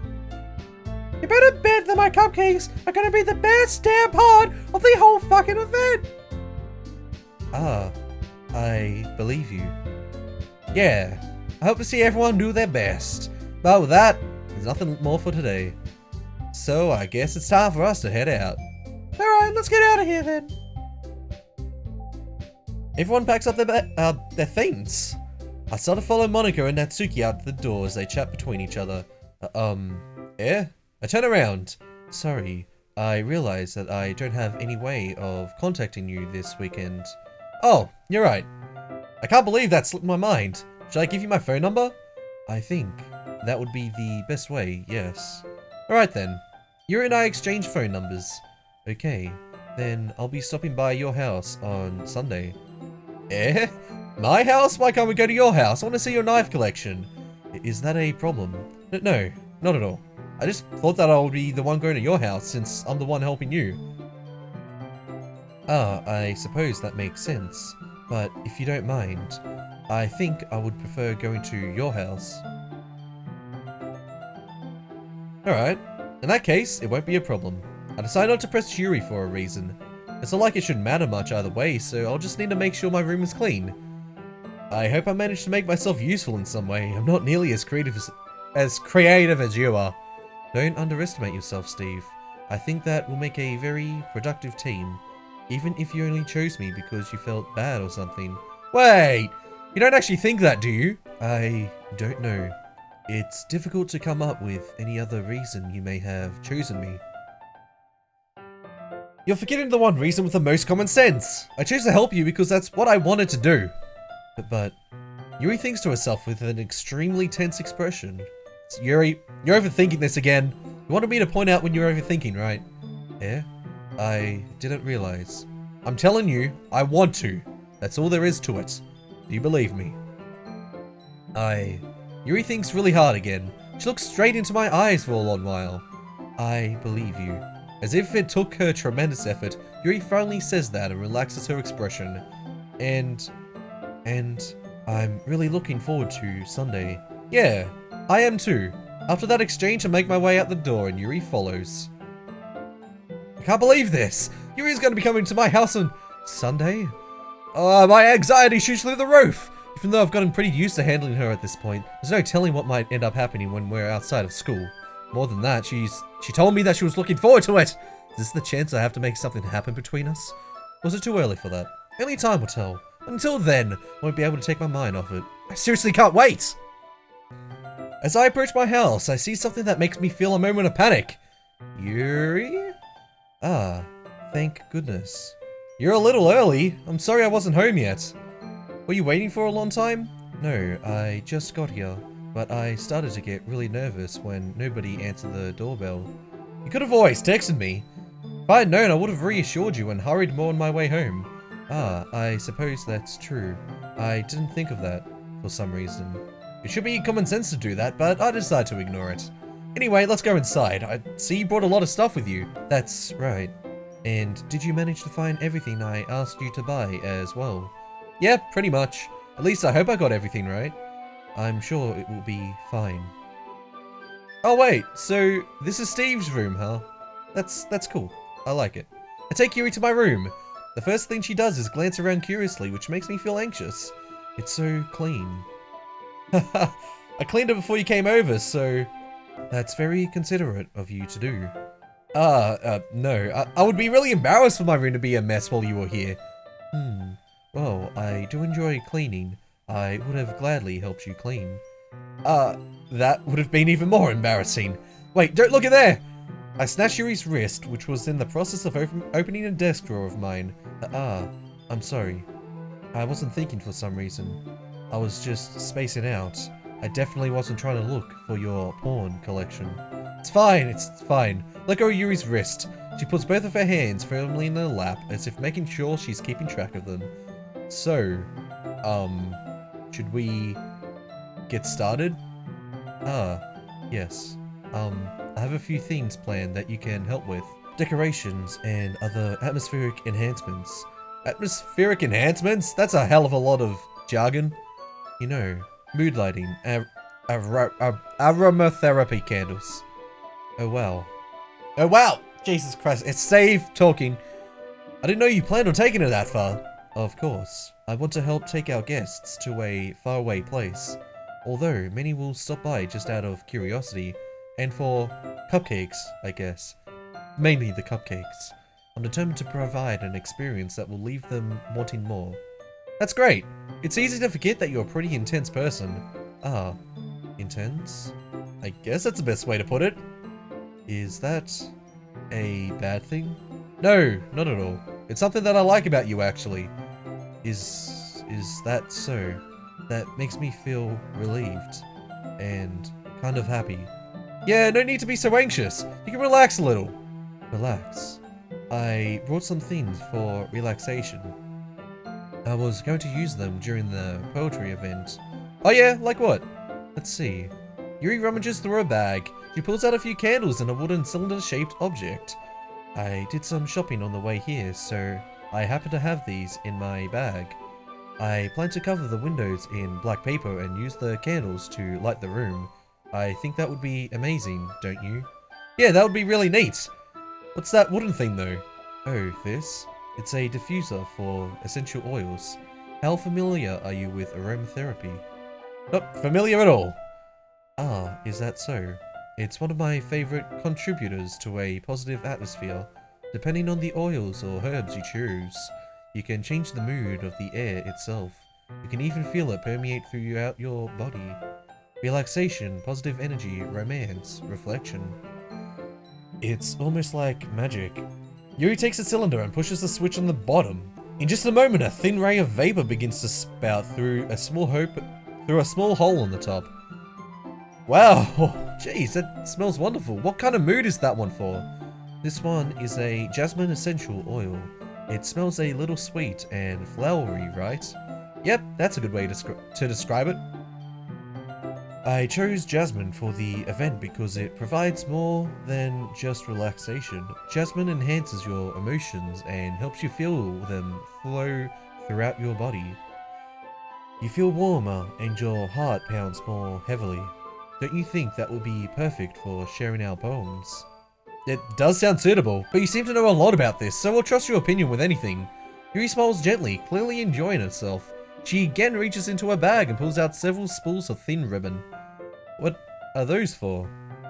You better bet that my cupcakes are gonna be the best damn part of the whole fucking event. I believe you. Yeah, I hope to see everyone do their best. But with that, there's nothing more for today. So I guess it's time for us to head out. Alright, let's get out of here then. Everyone packs up their things. I start to follow Monika and Natsuki out the door as they chat between each other. Yeah? I turn around. Sorry, I realize that I don't have any way of contacting you this weekend. Oh, you're right. I can't believe that slipped my mind. Should I give you my phone number? I think that would be the best way, yes. Alright then. Yuri and I exchange phone numbers. Okay, then I'll be stopping by your house on Sunday. Eh? My house? Why can't we go to your house? I want to see your knife collection. Is that a problem? No, not at all. I just thought that I would be the one going to your house since I'm the one helping you. Ah, I suppose that makes sense. But if you don't mind, I think I would prefer going to your house. Alright, in that case, it won't be a problem. I decided not to press Yuri for a reason. It's not like it shouldn't matter much either way, so I'll just need to make sure my room is clean. I hope I managed to make myself useful in some way. I'm not nearly as creative as you are. Don't underestimate yourself, Steve. I think that will make a very productive team. Even if you only chose me because you felt bad or something. Wait! You don't actually think that, do you? I don't know. It's difficult to come up with any other reason you may have chosen me. You're forgetting the one reason with the most common sense. I chose to help you because that's what I wanted to do. But Yuri thinks to herself with an extremely tense expression. Yuri, you're overthinking this again. You wanted me to point out when you're overthinking, right? Yeah? I didn't realize. I'm telling you, I want to. That's all there is to it. Do you believe me? Yuri thinks really hard again. She looks straight into my eyes for a long while. I believe you. As if it took her tremendous effort, Yuri finally says that and relaxes her expression. And I'm really looking forward to Sunday. Yeah, I am too. After that exchange, I make my way out the door and Yuri follows. I can't believe this! Yuri's going to be coming to my house on Sunday? My anxiety shoots through the roof! Even though I've gotten pretty used to handling her at this point, there's no telling what might end up happening when we're outside of school. More than that, she told me that she was looking forward to it! Is this the chance I have to make something happen between us? Was it too early for that? Only time will tell. Until then, I won't be able to take my mind off it. I seriously can't wait! As I approach my house, I see something that makes me feel a moment of panic. Yuri? Ah, thank goodness. You're a little early. I'm sorry I wasn't home yet. Were you waiting for a long time? No, I just got here, but I started to get really nervous when nobody answered the doorbell. You could have always texted me. If I had known, I would have reassured you and hurried more on my way home. Ah, I suppose that's true. I didn't think of that, for some reason. It should be common sense to do that, but I decided to ignore it. Anyway, let's go inside. I see you brought a lot of stuff with you. That's right. And did you manage to find everything I asked you to buy as well? Yeah, pretty much. At least I hope I got everything right. I'm sure it will be fine. Oh wait, so this is Steve's room, huh? That's cool. I like it. I take Yuri to my room. The first thing she does is glance around curiously, which makes me feel anxious. It's so clean. I cleaned it before you came over, so that's very considerate of you to do. No. I would be really embarrassed for my room to be a mess while you were here. Well, I do enjoy cleaning. I would have gladly helped you clean. That would have been even more embarrassing. Wait, don't look at there! I snatched Yuri's wrist, which was in the process of opening a desk drawer of mine. I'm sorry. I wasn't thinking for some reason. I was just spacing out. I definitely wasn't trying to look for your porn collection. It's fine. Let go of Yuri's wrist. She puts both of her hands firmly in her lap, as if making sure she's keeping track of them. So, should we get started? Yes. I have a few things planned that you can help with. Decorations and other atmospheric enhancements. Atmospheric enhancements? That's a hell of a lot of jargon. You know, mood lighting, aromatherapy candles. Oh wow! Jesus Christ, it's safe talking. I didn't know you planned on taking it that far. Of course, I want to help take our guests to a faraway place. Although, many will stop by just out of curiosity. And for cupcakes, I guess. Mainly the cupcakes. I'm determined to provide an experience that will leave them wanting more. That's great! It's easy to forget that you're a pretty intense person. Intense? I guess that's the best way to put it. Is that a bad thing? No, not at all. It's something that I like about you, actually. Is is that so? That makes me feel relieved and kind of happy. Yeah, no need to be so anxious. You can relax a little. Relax. I brought some things for relaxation. I was going to use them during the poetry event. Oh yeah, like what? Let's see. Yuri rummages through her bag. She pulls out a few candles and a wooden cylinder-shaped object. I did some shopping on the way here, so I happen to have these in my bag. I plan to cover the windows in black paper and use the candles to light the room. I think that would be amazing, don't you? Yeah, that would be really neat. What's that wooden thing though? Oh, this? It's a diffuser for essential oils. How familiar are you with aromatherapy? Not familiar at all. Ah, is that so? It's one of my favorite contributors to a positive atmosphere. Depending on the oils or herbs you choose, you can change the mood of the air itself. You can even feel it permeate throughout your body. Relaxation, positive energy, romance, reflection. It's almost like magic. Yuri takes a cylinder and pushes the switch on the bottom. In just a moment, a thin ray of vapor begins to spout through a small hole on the top. Wow, jeez, that smells wonderful. What kind of mood is that one for? This one is a jasmine essential oil. It smells a little sweet and flowery, right? Yep, that's a good way to describe it. I chose jasmine for the event because it provides more than just relaxation. Jasmine enhances your emotions and helps you feel them flow throughout your body. You feel warmer and your heart pounds more heavily. Don't you think that will be perfect for sharing our poems? It does sound suitable, but you seem to know a lot about this, so I'll trust your opinion with anything. Yuri smiles gently, clearly enjoying herself. She again reaches into her bag and pulls out several spools of thin ribbon. What are those for?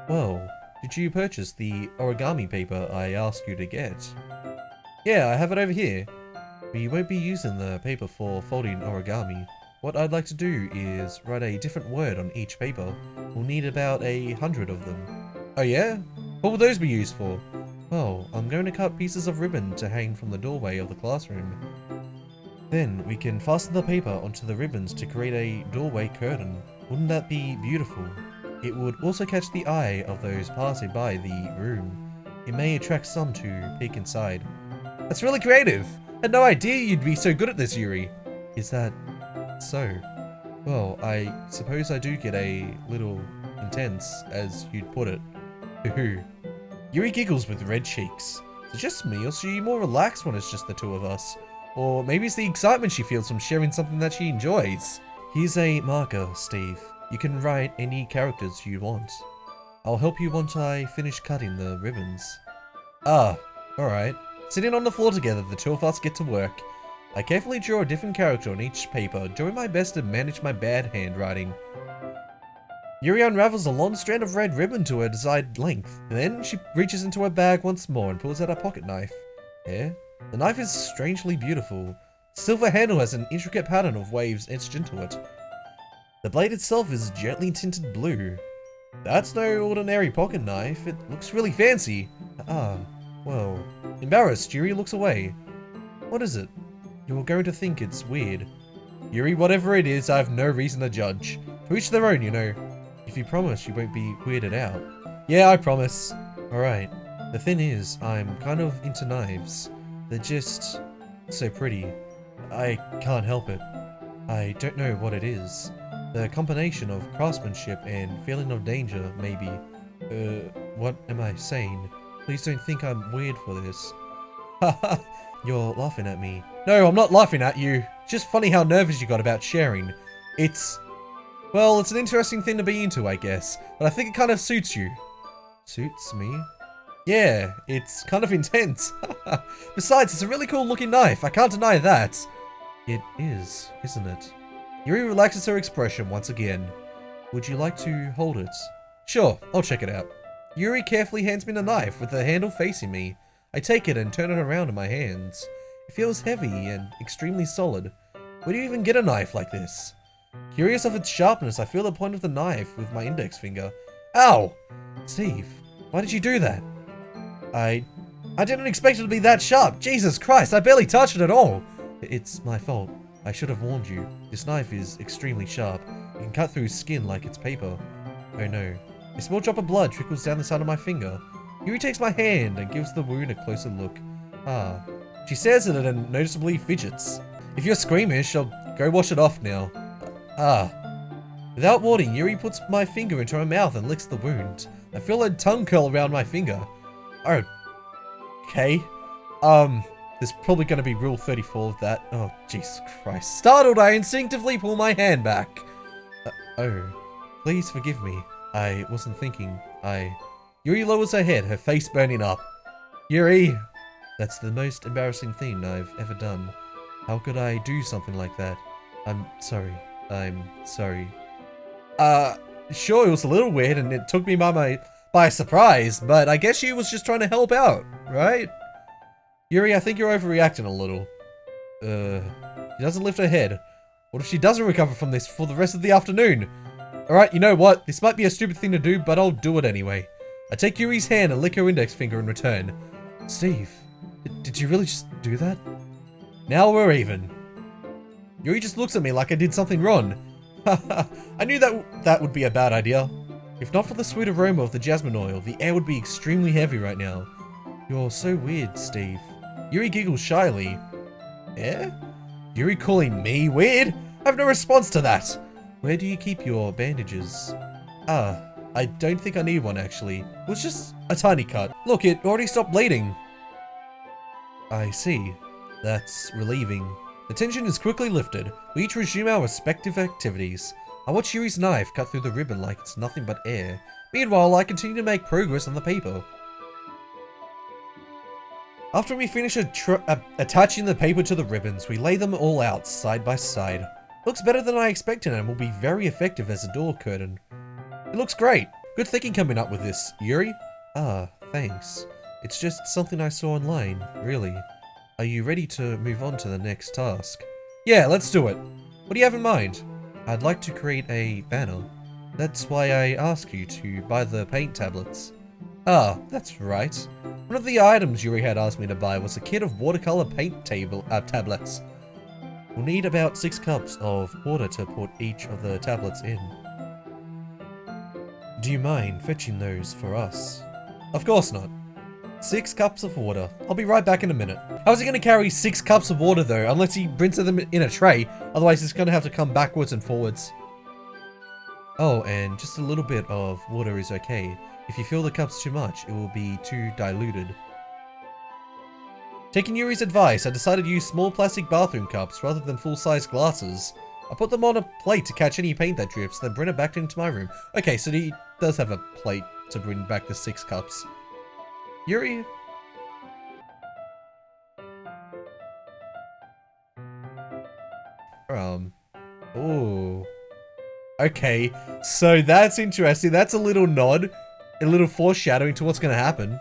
Well, did you purchase the origami paper I asked you to get? Yeah, I have it over here. We won't be using the paper for folding origami. What I'd like to do is write a different word on each paper. We'll need about 100 of them. Oh yeah? What will those be used for? Well, I'm going to cut pieces of ribbon to hang from the doorway of the classroom. Then we can fasten the paper onto the ribbons to create a doorway curtain. Wouldn't that be beautiful? It would also catch the eye of those passing by the room. It may attract some to peek inside. That's really creative! I had no idea you'd be so good at this, Yuri. Is that so? Well, I suppose I do get a little intense, as you'd put it. Hoo-hoo. Yuri giggles with red cheeks. Is it just me, or is she more relaxed when it's just the two of us? Or maybe it's the excitement she feels from sharing something that she enjoys. Here's a marker, Steve. You can write any characters you want. I'll help you once I finish cutting the ribbons. Ah, alright. Sitting on the floor together, the two of us get to work. I carefully draw a different character on each paper, doing my best to manage my bad handwriting. Yuri unravels a long strand of red ribbon to her desired length. Then she reaches into her bag once more and pulls out a pocket knife. Yeah? The knife is strangely beautiful. The silver handle has an intricate pattern of waves etched into it. The blade itself is gently tinted blue. That's no ordinary pocket knife. It looks really fancy. Ah, well. Embarrassed, Yuri looks away. What is it? You're going to think it's weird. Yuri, whatever it is, I have no reason to judge. To each their own, you know. If you promise you won't be weirded out. Yeah, I promise. Alright. The thing is, I'm kind of into knives. They're just so pretty. I can't help it. I don't know what it is. The combination of craftsmanship and feeling of danger, maybe. What am I saying? Please don't think I'm weird for this. Haha, you're laughing at me. No, I'm not laughing at you. It's just funny how nervous you got about sharing. Well, it's an interesting thing to be into, I guess. But I think it kind of suits you. Suits me? Yeah, it's kind of intense. Besides, it's a really cool looking knife. I can't deny that. It is, isn't it? Yuri relaxes her expression once again. Would you like to hold it? Sure, I'll check it out. Yuri carefully hands me the knife with the handle facing me. I take it and turn it around in my hands. It feels heavy and extremely solid. Where do you even get a knife like this? Curious of its sharpness, I feel the point of the knife with my index finger. Ow! Steve, why did you do that? I didn't expect it to be that sharp. Jesus Christ, I barely touched it at all. It's my fault. I should have warned you. This knife is extremely sharp. It can cut through skin like it's paper. Oh no. A small drop of blood trickles down the side of my finger. Yuri takes my hand and gives the wound a closer look. Ah. She stares at it and noticeably fidgets. If you're squeamish, I'll go wash it off now. Ah. Without warning, Yuri puts my finger into her mouth and licks the wound. I feel her tongue curl around my finger. Oh. Okay. There's probably going to be rule 34 of that. Oh, Jesus Christ. Startled, I instinctively pull my hand back. Oh. Please forgive me. I wasn't thinking. Yuri lowers her head, her face burning up. Yuri! That's the most embarrassing thing I've ever done. How could I do something like that? I'm sorry. I'm sorry. Sure, it was a little weird and it took me by surprise, but I guess she was just trying to help out, right? Yuri, I think you're overreacting a little. She doesn't lift her head. What if she doesn't recover from this for the rest of the afternoon? Alright, you know what? This might be a stupid thing to do, but I'll do it anyway. I take Yuri's hand and lick her index finger in return. Steve, did you really just do that? Now we're even. Yuri just looks at me like I did something wrong. I knew that would be a bad idea. If not for the sweet aroma of the jasmine oil, the air would be extremely heavy right now. You're so weird, Steve. Yuri giggles shyly. Eh? Yuri calling me weird? I have no response to that. Where do you keep your bandages? I don't think I need one actually. It was just a tiny cut. Look, it already stopped bleeding. I see. That's relieving. The tension is quickly lifted. We each resume our respective activities. I watch Yuri's knife cut through the ribbon like it's nothing but air. Meanwhile, I continue to make progress on the paper. After we finish attaching the paper to the ribbons, we lay them all out side by side. Looks better than I expected and will be very effective as a door curtain. It looks great. Good thinking coming up with this, Yuri. Thanks. It's just something I saw online, really. Are you ready to move on to the next task? Yeah, let's do it. What do you have in mind? I'd like to create a banner. That's why I asked you to buy the paint tablets. That's right. One of the items Yuri had asked me to buy was a kit of watercolor paint tablets. We'll need about 6 cups of water to put each of the tablets in. Do you mind fetching those for us? Of course not. 6 cups of water. I'll be right back in a minute. How is he going to carry 6 cups of water though, unless he rinses them in a tray? Otherwise he's going to have to come backwards and forwards. Oh, and just a little bit of water is okay. If you fill the cups too much, it will be too diluted. Taking Yuri's advice, I decided to use small plastic bathroom cups rather than full-size glasses. I put them on a plate to catch any paint that drips, then bring it back into my room. Okay, so he does have a plate to bring back the 6 cups. Yuri? Oh. Okay, so that's interesting. That's a little nod. A little foreshadowing to what's gonna happen.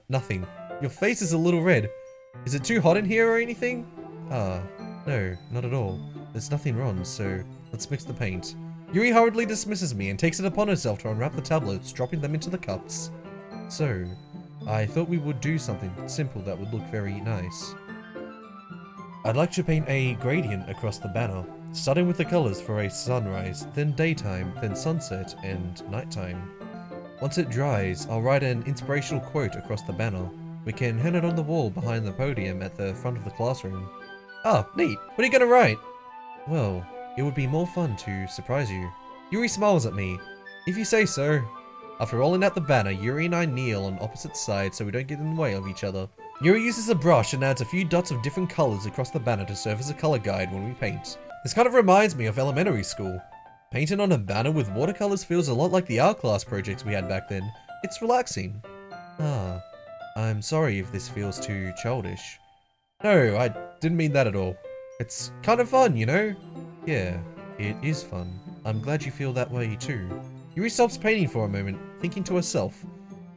Nothing. Your face is a little red. Is it too hot in here or anything? No, not at all. There's nothing wrong, so let's mix the paint. Yuri hurriedly dismisses me and takes it upon herself to unwrap the tablets, dropping them into the cups. So, I thought we would do something simple that would look very nice. I'd like to paint a gradient across the banner, starting with the colors for a sunrise, then daytime, then sunset, and nighttime. Once it dries, I'll write an inspirational quote across the banner. We can hang it on the wall behind the podium at the front of the classroom. Ah, neat. What are you gonna write? Well, it would be more fun to surprise you. Yuri smiles at me. If you say so. After rolling out the banner, Yuri and I kneel on opposite sides so we don't get in the way of each other. Yuri uses a brush and adds a few dots of different colors across the banner to serve as a color guide when we paint. This kind of reminds me of elementary school. Painting on a banner with watercolors feels a lot like the art class projects we had back then. It's relaxing. I'm sorry if this feels too childish. No, I didn't mean that at all. It's kind of fun, you know? Yeah, it is fun. I'm glad you feel that way too. Yuri stops painting for a moment, thinking to herself.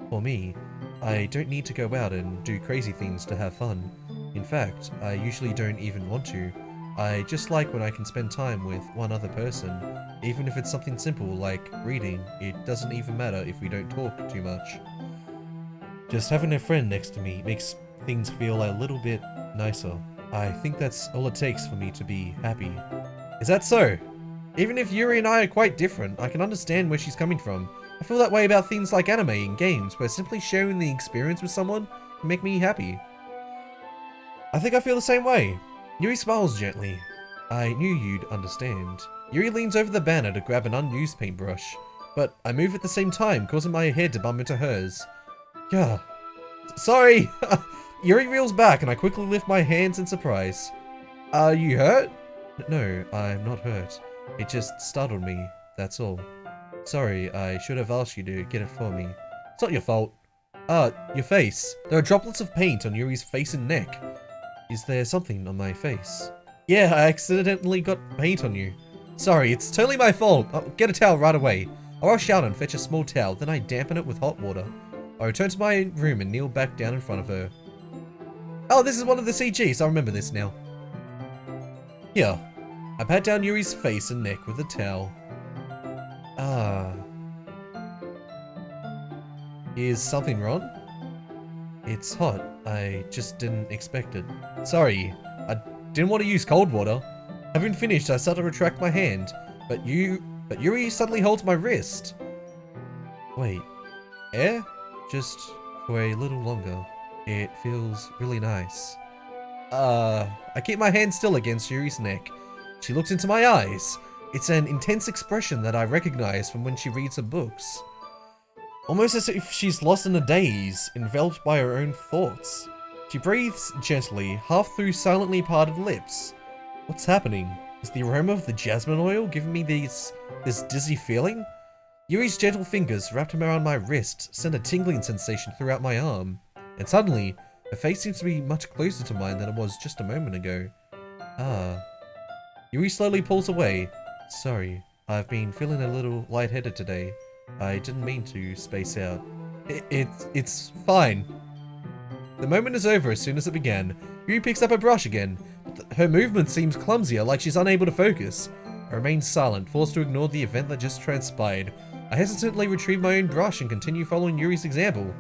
For me, I don't need to go out and do crazy things to have fun. In fact, I usually don't even want to. I just like when I can spend time with one other person. Even if it's something simple like reading, it doesn't even matter if we don't talk too much. Just having a friend next to me makes things feel a little bit nicer. I think that's all it takes for me to be happy. Is that so? Even if Yuri and I are quite different, I can understand where she's coming from. I feel that way about things like anime and games, where simply sharing the experience with someone can make me happy. I think I feel the same way. Yuri smiles gently. I knew you'd understand. Yuri leans over the banner to grab an unused paintbrush, but I move at the same time, causing my head to bump into hers. Yeah. Sorry! Yuri reels back and I quickly lift my hands in surprise. Are you hurt? No, I'm not hurt. It just startled me, that's all. Sorry, I should have asked you to get it for me. It's not your fault. Your face. There are droplets of paint on Yuri's face and neck. Is there something on my face? Yeah, I accidentally got paint on you. Sorry, it's totally my fault. I'll get a towel right away. I rush out and fetch a small towel, then I dampen it with hot water. I return to my room and kneel back down in front of her. Oh, this is one of the CGs. I remember this now. Here. I pat down Yuri's face and neck with a towel. Is something wrong? It's hot. I just didn't expect it. Sorry. I didn't want to use cold water. Having finished, I start to retract my hand, but Yuri suddenly holds my wrist. Wait. Air? Just for a little longer. It feels really nice. I keep my hand still against Yuri's neck. She looks into my eyes. It's an intense expression that I recognize from when she reads her books. Almost as if she's lost in a daze, enveloped by her own thoughts. She breathes gently, half through silently parted lips. What's happening? Is the aroma of the jasmine oil giving me this dizzy feeling? Yuri's gentle fingers wrapped around my wrist, sent a tingling sensation throughout my arm. And suddenly, her face seems to be much closer to mine than it was just a moment ago. Yuri slowly pulls away. Sorry, I've been feeling a little lightheaded today. I didn't mean to space out. It's fine. The moment is over as soon as it began. Yuri picks up her brush again, but her movement seems clumsier, like she's unable to focus. I remain silent, forced to ignore the event that just transpired. I hesitantly retrieve my own brush and continue following Yuri's example.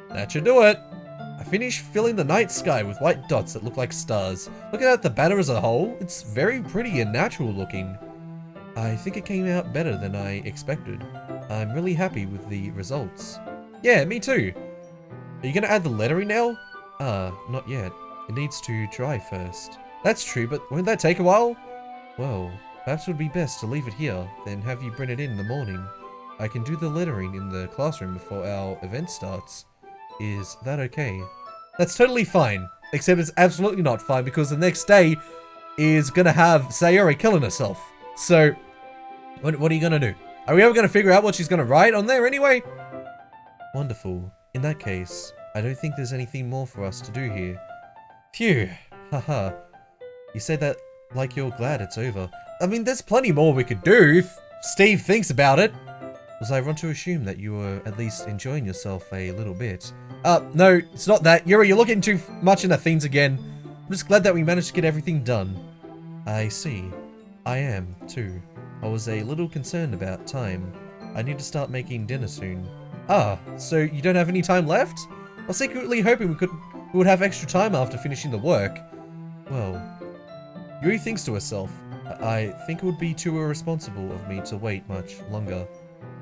That should do it. I finish filling the night sky with white dots that look like stars. Looking at the banner as a whole, it's very pretty and natural looking. I think it came out better than I expected. I'm really happy with the results. Yeah, me too. Are you gonna add the lettering now? Not yet. It needs to dry first. That's true, but won't that take a while? Well, perhaps it would be best to leave it here, then have you print it in the morning. I can do the lettering in the classroom before our event starts. Is that okay? That's totally fine. Except it's absolutely not fine because the next day is gonna have Sayori killing herself. So, what are you gonna do? Are we ever gonna figure out what she's gonna write on there anyway? Wonderful. In that case, I don't think there's anything more for us to do here. Phew. Haha. You say that like you're glad it's over. I mean, there's plenty more we could do if Steve thinks about it. Was I wrong to assume that you were at least enjoying yourself a little bit? No, it's not that. Yuri, you're looking too much into things again. I'm just glad that we managed to get everything done. I see. I am, too. I was a little concerned about time. I need to start making dinner soon. So you don't have any time left? I was secretly hoping we would have extra time after finishing the work. Well, Yuri thinks to herself, I think it would be too irresponsible of me to wait much longer.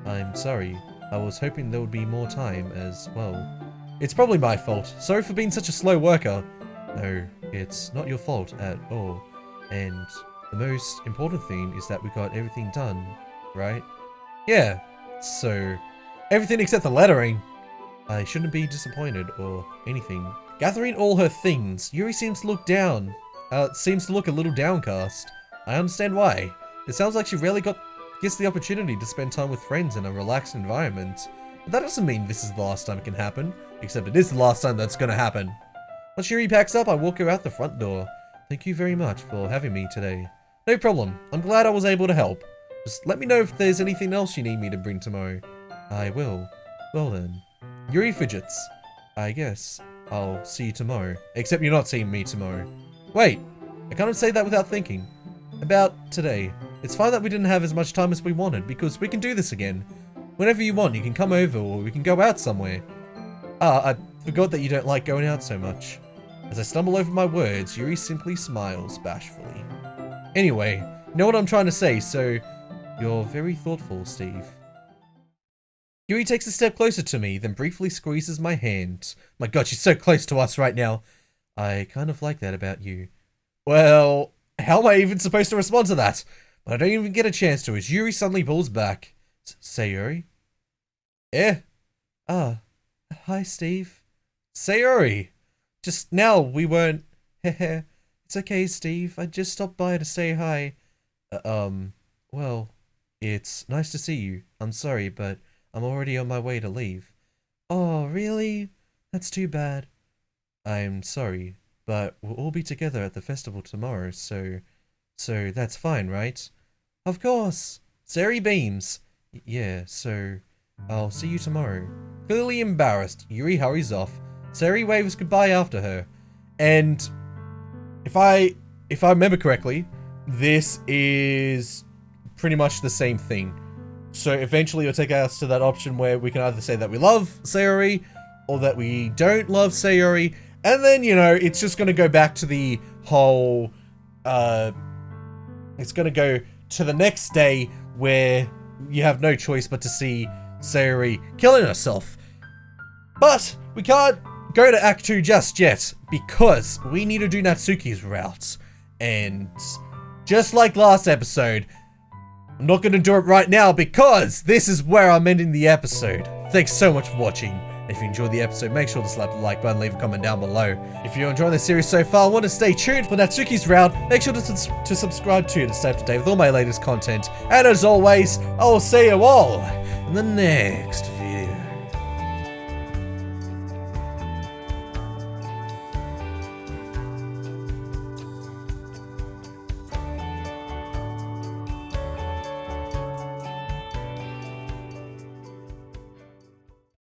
I'm sorry. I was hoping there would be more time as well. It's probably my fault. Sorry for being such a slow worker. No, it's not your fault at all. And the most important thing is that we got everything done, right? Yeah, so everything except the lettering. I shouldn't be disappointed or anything. Gathering all her things, Yuri seems to look down. Seems to look a little downcast. I understand why. It sounds like she rarely gets the opportunity to spend time with friends in a relaxed environment. But that doesn't mean this is the last time it can happen. Except it is the last time that's gonna happen. Once Yuri packs up, I walk her out the front door. Thank you very much for having me today. No problem. I'm glad I was able to help. Just let me know if there's anything else you need me to bring tomorrow. I will. Well then. Yuri fidgets. I guess I'll see you tomorrow. Except you're not seeing me tomorrow. Wait. I can't say that without thinking. About today. It's fine that we didn't have as much time as we wanted, because we can do this again. Whenever you want, you can come over, or we can go out somewhere. I forgot that you don't like going out so much. As I stumble over my words, Yuri simply smiles bashfully. Anyway, you know what I'm trying to say, so you're very thoughtful, Steve. Yuri takes a step closer to me, then briefly squeezes my hand. My god, she's so close to us right now. I kind of like that about you. Well, how am I even supposed to respond to that? But I don't even get a chance to as Yuri suddenly pulls back. Sayori? Hi, Steve. Sayori! Just now, we weren't... Heh. It's okay, Steve. I just stopped by to say hi. Well, it's nice to see you. I'm sorry, but I'm already on my way to leave. Oh, really? That's too bad. I'm sorry, but we'll all be together at the festival tomorrow, so that's fine, right? Of course. Sayori beams. Yeah, so I'll see you tomorrow. Clearly embarrassed, Yuri hurries off. Sayori waves goodbye after her. And if I remember correctly, this is pretty much the same thing. So eventually it'll take us to that option where we can either say that we love Sayori or that we don't love Sayori. And then, you know, it's just going to go back to the whole, it's going to go to the next day where you have no choice but to see Sayori killing herself. But we can't go to Act 2 just yet because we need to do Natsuki's route. And just like last episode, I'm not going to do it right now because this is where I'm ending the episode. Thanks so much for watching. If you enjoyed the episode, make sure to slap the like button, leave a comment down below. If you're enjoying the series so far and want to stay tuned for Natsuki's round, make sure to subscribe to stay up to date with all my latest content. And as always, I will see you all in the next video.